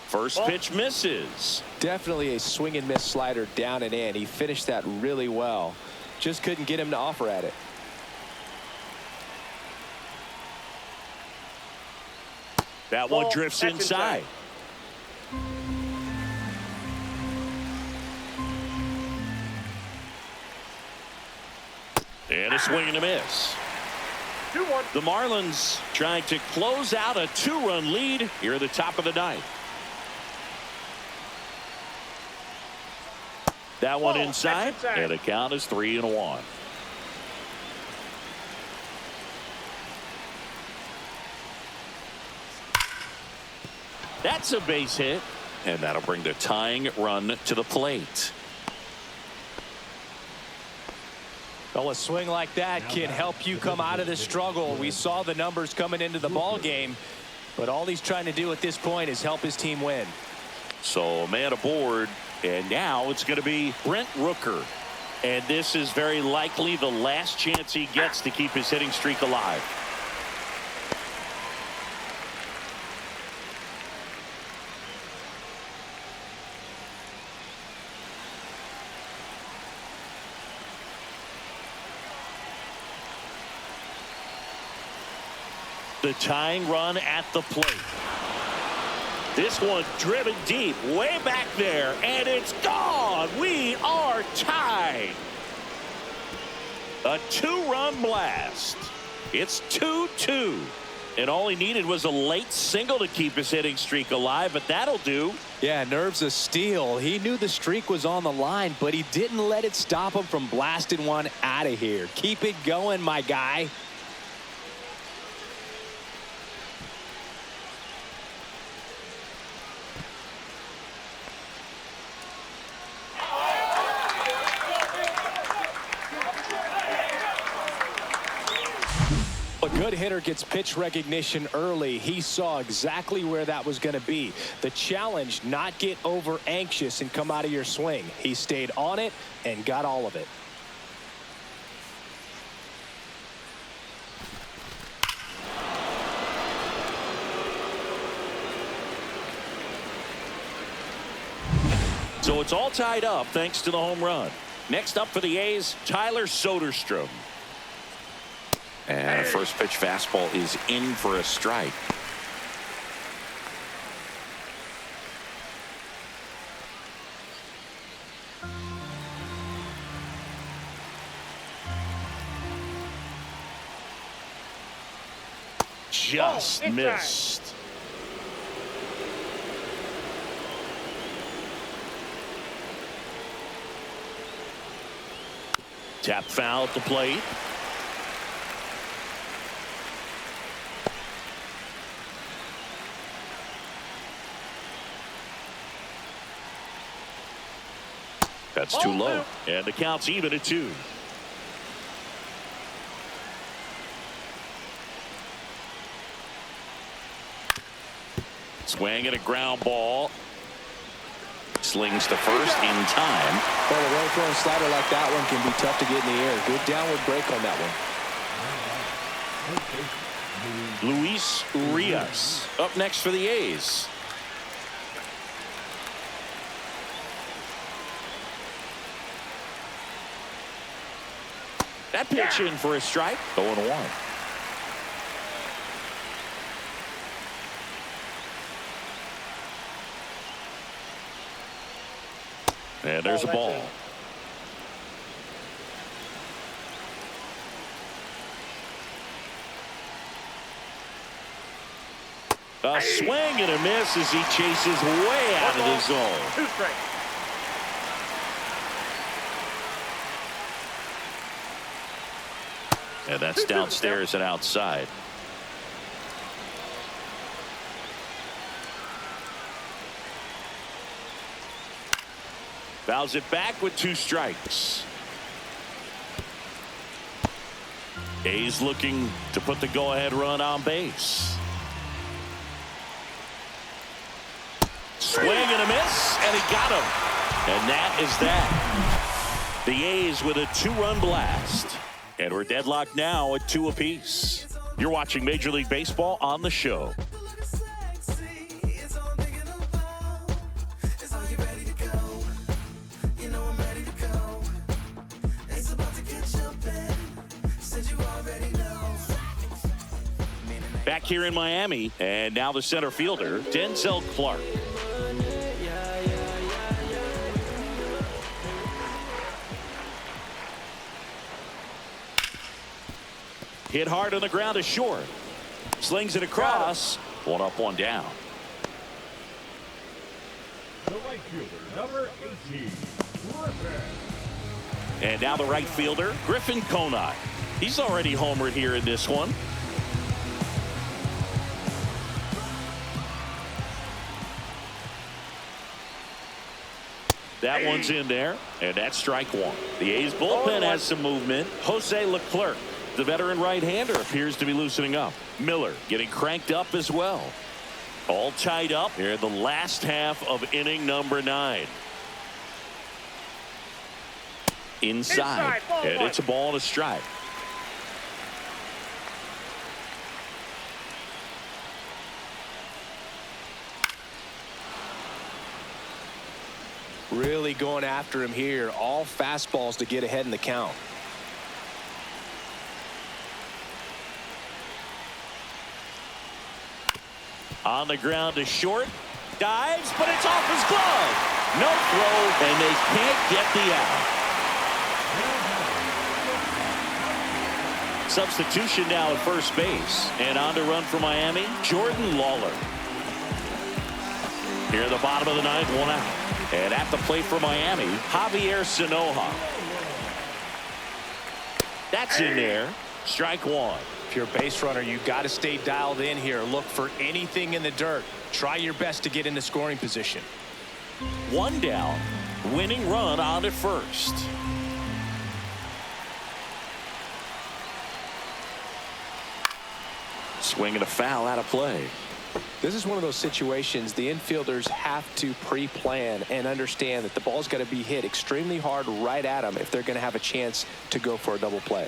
First pitch misses. Definitely a swing and miss slider down and in. He finished that really well. Just couldn't get him to offer at it. That one drifts inside. And a swing and a miss. 2-1. The Marlins trying to close out a 2-run lead here at the top of the 9th. That one inside, and the count is 3-1. That's a base hit. And that'll bring the tying run to the plate. Well, a swing like that can help you come out of the struggle. We saw the numbers coming into the ball game, but all he's trying to do at this point is help his team win. So a man aboard, and now it's going to be Brent Rooker. And this is very likely the last chance he gets to keep his hitting streak alive. The tying run at the plate. This one driven deep, way back there, and it's gone. We are tied. A two-run blast. It's 2-2. And all he needed was a late single to keep his hitting streak alive, but that'll do. Yeah, nerves of steel. He knew the streak was on the line, but he didn't let it stop him from blasting one out of here. Keep it going, my guy. A good hitter gets pitch recognition early. He saw exactly where that was going to be. The challenge, not get over anxious and come out of your swing. He stayed on it and got all of it. So it's all tied up thanks to the home run. Next up for the A's, Tyler Soderstrom. And a first pitch fastball is in for a strike. Just missed. Tap foul at the plate. That's too low. And the count's even at 2. Swing and a ground ball. Slings to first in time. Well, a well-thrown slider like that one can be tough to get in the air. Good downward break on that one. Luis Urias up next for the A's. That pitch in for a strike. 0-1. And there's a ball. A swing and a miss as he chases way out of the zone. 2 strikes. And that's downstairs and outside. Fouls it back with 2 strikes. A's looking to put the go-ahead run on base. Swing and a miss, and he got him. And that is that. The A's with a 2-run blast. And we're deadlocked now at 2 apiece. You're watching Major League Baseball on the show. Back here in Miami, and now the center fielder, Denzel Clark. Hit hard on the ground to short. Slings it across. 1 up, 1 down. The right fielder, number 18, Griffin. And now the right fielder, Griffin Conine. He's already homered here in this one. That one's in there, and that's strike one. The A's bullpen has some movement. Jose Leclerc, the veteran right-hander, appears to be loosening up. Miller getting cranked up as well. All tied up here in the last half of inning number 9. Inside, and it's a ball and a strike. Really going after him here. All fastballs to get ahead in the count. On the ground to short. Dives, but it's off his glove. No throw, and they can't get the out. Substitution now at first base. And on to run for Miami, Jordan Lawler. Here at the bottom of the 9th, 1 out. And at the plate for Miami, Javier Sanoja. That's in there. Strike one. If you're a base runner, you've got to stay dialed in here. Look for anything in the dirt. Try your best to get into scoring position. 1 down. Winning run on at first. Swinging a foul out of play. This is one of those situations the infielders have to pre-plan and understand that the ball's got to be hit extremely hard right at them if they're going to have a chance to go for a double play.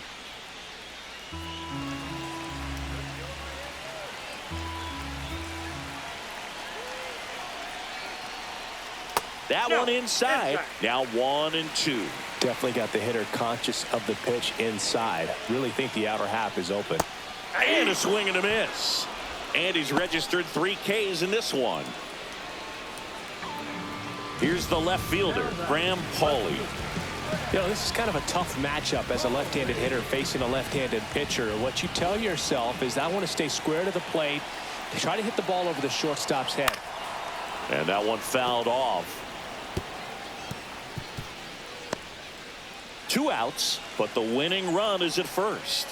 That one inside. Now 1-2. Definitely got the hitter conscious of the pitch inside. Really think the outer half is open. And a swing and a miss. And he's registered 3 Ks in this one. Here's the left fielder, Graham Pauley. You know, this is kind of a tough matchup as a left-handed hitter facing a left-handed pitcher. What you tell yourself is I want to stay square to the plate, try to hit the ball over the shortstop's head. And that one fouled off. 2 outs, but the winning run is at first.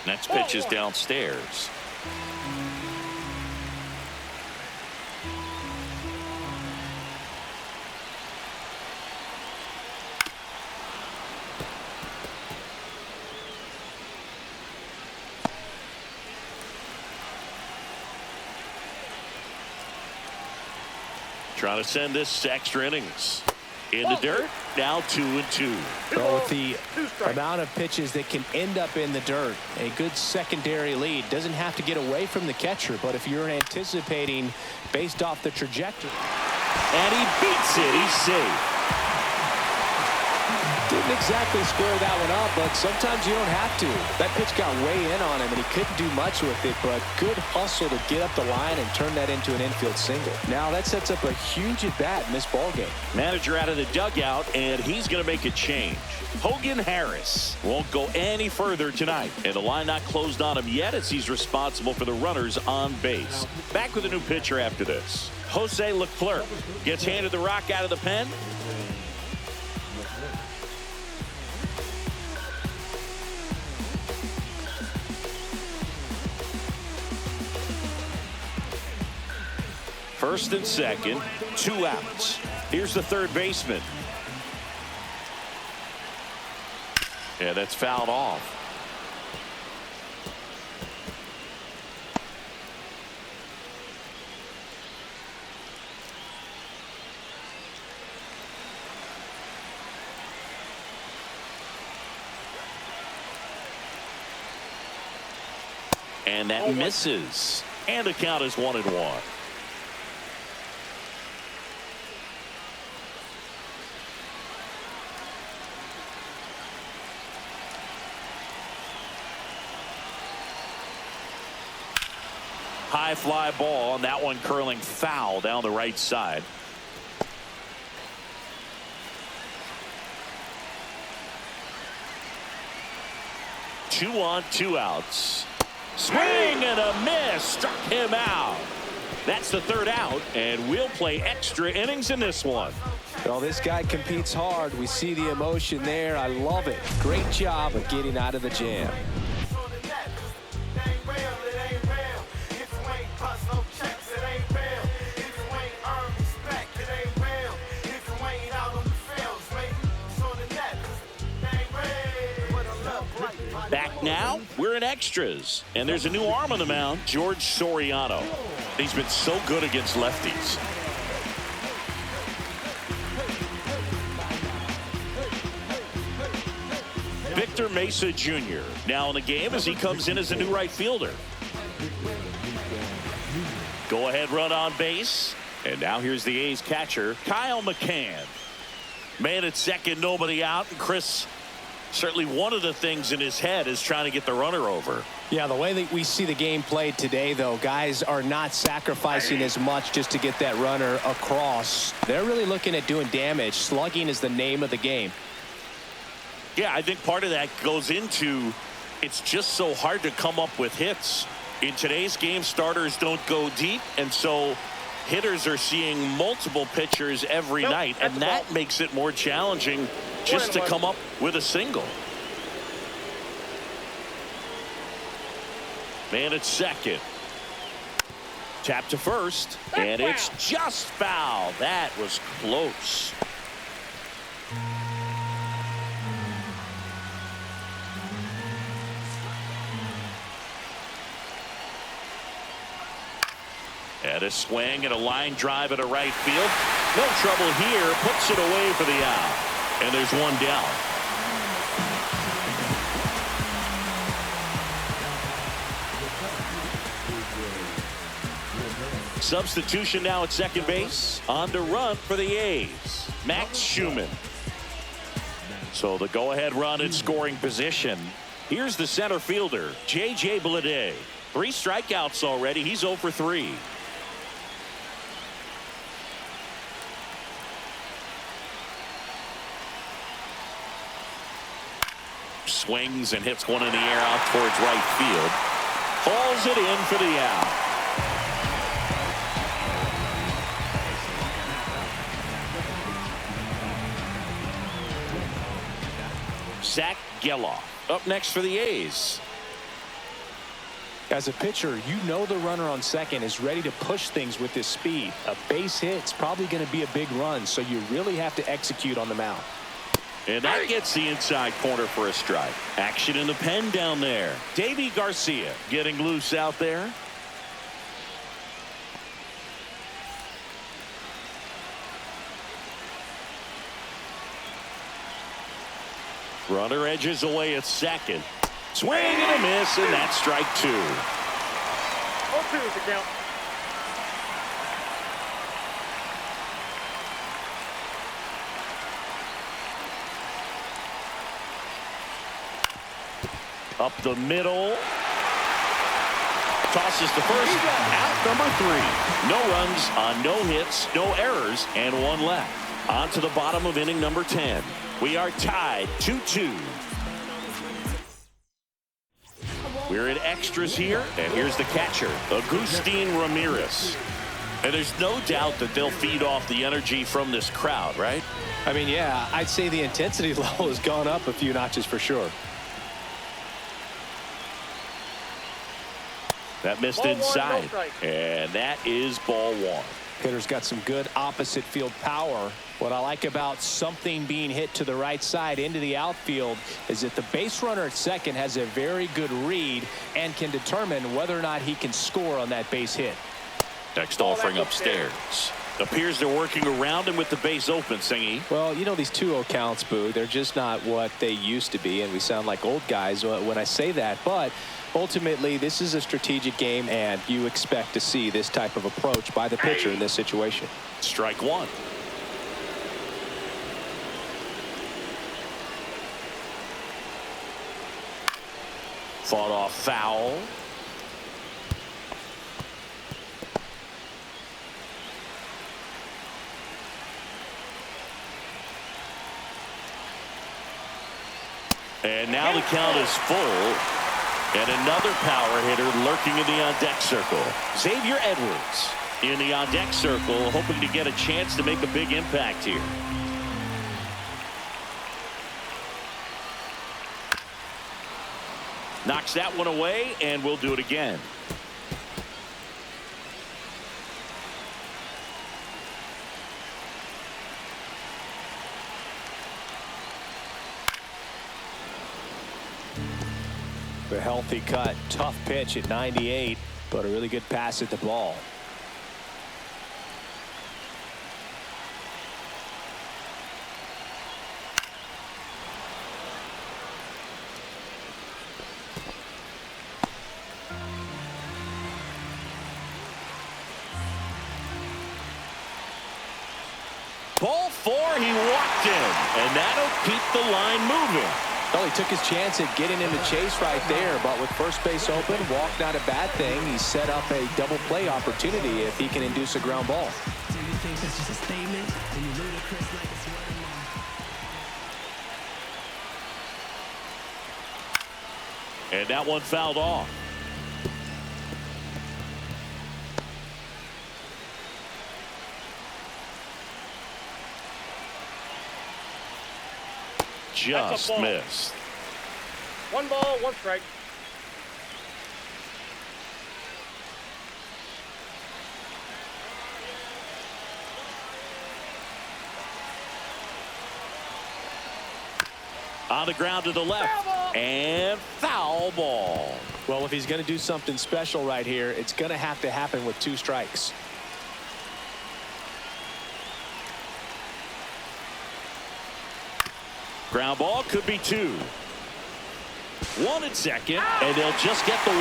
Next pitch is downstairs. Trying to send this to extra innings. In the dirt, now 2-2. Well, with the amount of pitches that can end up in the dirt, a good secondary lead doesn't have to get away from the catcher, but if you're anticipating based off the trajectory. And he beats it. He's safe. Didn't exactly square that one up, but sometimes you don't have to. That pitch got way in on him, and he couldn't do much with it, but good hustle to get up the line and turn that into an infield single. Now that sets up a huge at-bat in this ballgame. Manager out of the dugout, and he's going to make a change. Hogan Harris won't go any further tonight, and the line not closed on him yet as he's responsible for the runners on base. Back with a new pitcher after this. Jose Leclerc gets handed the rock out of the pen. First and second, 2 outs. Here's the third baseman. Yeah, that's fouled off. And that misses. And the count is 1-1. High fly ball, and that one curling foul down the right side. Two on, 2 outs. Swing and a miss. Struck him out. That's the 3rd out, and we'll play extra innings in this one. Well, this guy competes hard. We see the emotion there. I love it. Great job of getting out of the jam. We're in extras, and there's a new arm on the mound, George Soriano. He's been so good against lefties. Victor Mesa Jr. now in the game as he comes in as a new right fielder. Go ahead run on base. And now here's the A's catcher, Kyle McCann. Man at second, nobody out. And Chris, certainly one of the things in his head is trying to get the runner over. Yeah, the way that we see the game played today, though, guys are not sacrificing as much just to get that runner across. They're really looking at doing damage. Slugging is the name of the game. Yeah, I think part of that goes into it's just so hard to come up with hits. In today's game, starters don't go deep, and so hitters are seeing multiple pitchers every night, and that makes it more challenging just to come up with a single. Man at second. Tap to first, and it's just foul. That was close. And a swing and a line drive at a right field. No trouble here. Puts it away for the out. And there's one down. Substitution now at second base. On to run for the A's, Max Schumann. So the go-ahead run in scoring position. Here's the center fielder, J.J. Bleday. 3 strikeouts already. He's 0 for 3. Swings and hits one in the air out towards right field. Hauls it in for the out. Zach Geloff up next for the A's. As a pitcher, you know the runner on second is ready to push things with his speed. A base hit's probably going to be a big run, so you really have to execute on the mound. And that gets the inside corner for a strike. Action in the pen down there. Davy Garcia getting loose out there. Runner edges away at second. Swing and a miss, and that's strike 2. 0-2 is the count. Up the middle. Tosses to first. Out number 3. No runs on no hits, no errors, and 1 left. On to the bottom of inning number 10. We are tied 2-2. We're in extras here, and here's the catcher, Agustin Ramirez. And there's no doubt that they'll feed off the energy from this crowd, right? I mean, yeah, I'd say the intensity level has gone up a few notches for sure. That missed inside, and that is ball 1. Hitter's got some good opposite field power. What I like about something being hit to the right side into the outfield is that the base runner at second has a very good read and can determine whether or not he can score on that base hit. Next offering upstairs. Appears they're working around him with the base open, Singy. Well, you know, these 2-0 counts, Boo, they're just not what they used to be, and we sound like old guys when I say that. But ultimately, this is a strategic game, and you expect to see this type of approach by the pitcher in this situation. Strike 1. Fought off foul. And now the count is full. And another power hitter lurking in the on-deck circle. Xavier Edwards in the on-deck circle, hoping to get a chance to make a big impact here. Knocks that one away, and we'll do it again. A healthy cut. Tough pitch at 98, but a really good pass at the ball. Ball 4, he walked in, and that'll keep the line moving. Well, he took his chance at getting into chase right there, but with first base open, walk not a bad thing. He set up a double play opportunity if he can induce a ground ball. And that one fouled off. Just missed. 1 ball, 1 strike. On the ground to the left. And foul ball. Well, if he's going to do something special right here, it's going to have to happen with 2 strikes. Ground ball could be 2. 1 at second, and they'll just get the 1.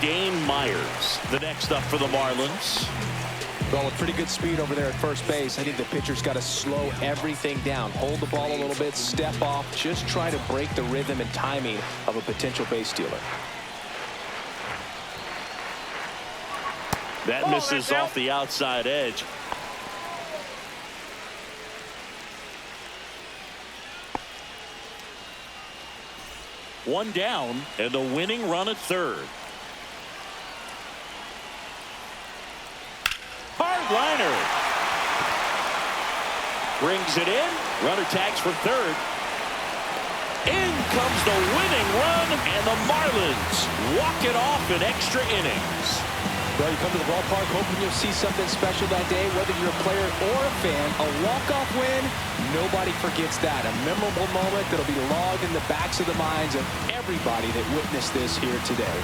Dane Myers, the next up for the Marlins. Well, with pretty good speed over there at first base, I think the pitcher's got to slow everything down. Hold the ball a little bit, step off, just try to break the rhythm and timing of a potential base stealer. That misses off the outside edge. One down, and the winning run at third. Hard liner. Brings it in. Runner tags for third. In comes the winning run, and the Marlins walk it off in extra innings. Well, you come to the ballpark hoping you'll see something special that day, whether you're a player or a fan. A walk-off win, nobody forgets that. A memorable moment that'll be logged in the backs of the minds of everybody that witnessed this here today.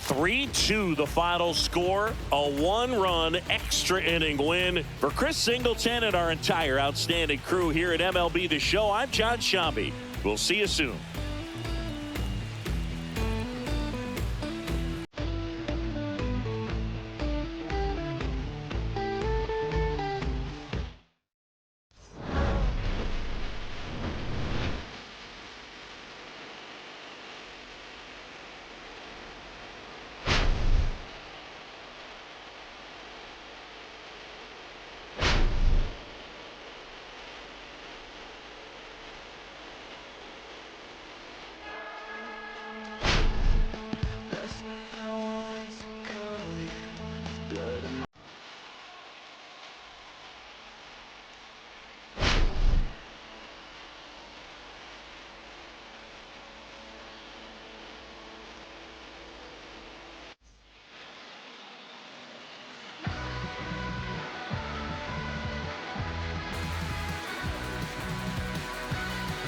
(3-2) the final score. A 1-run extra inning win for Chris Singleton and our entire outstanding crew here at MLB The Show. I'm John Shambi. We'll see you soon.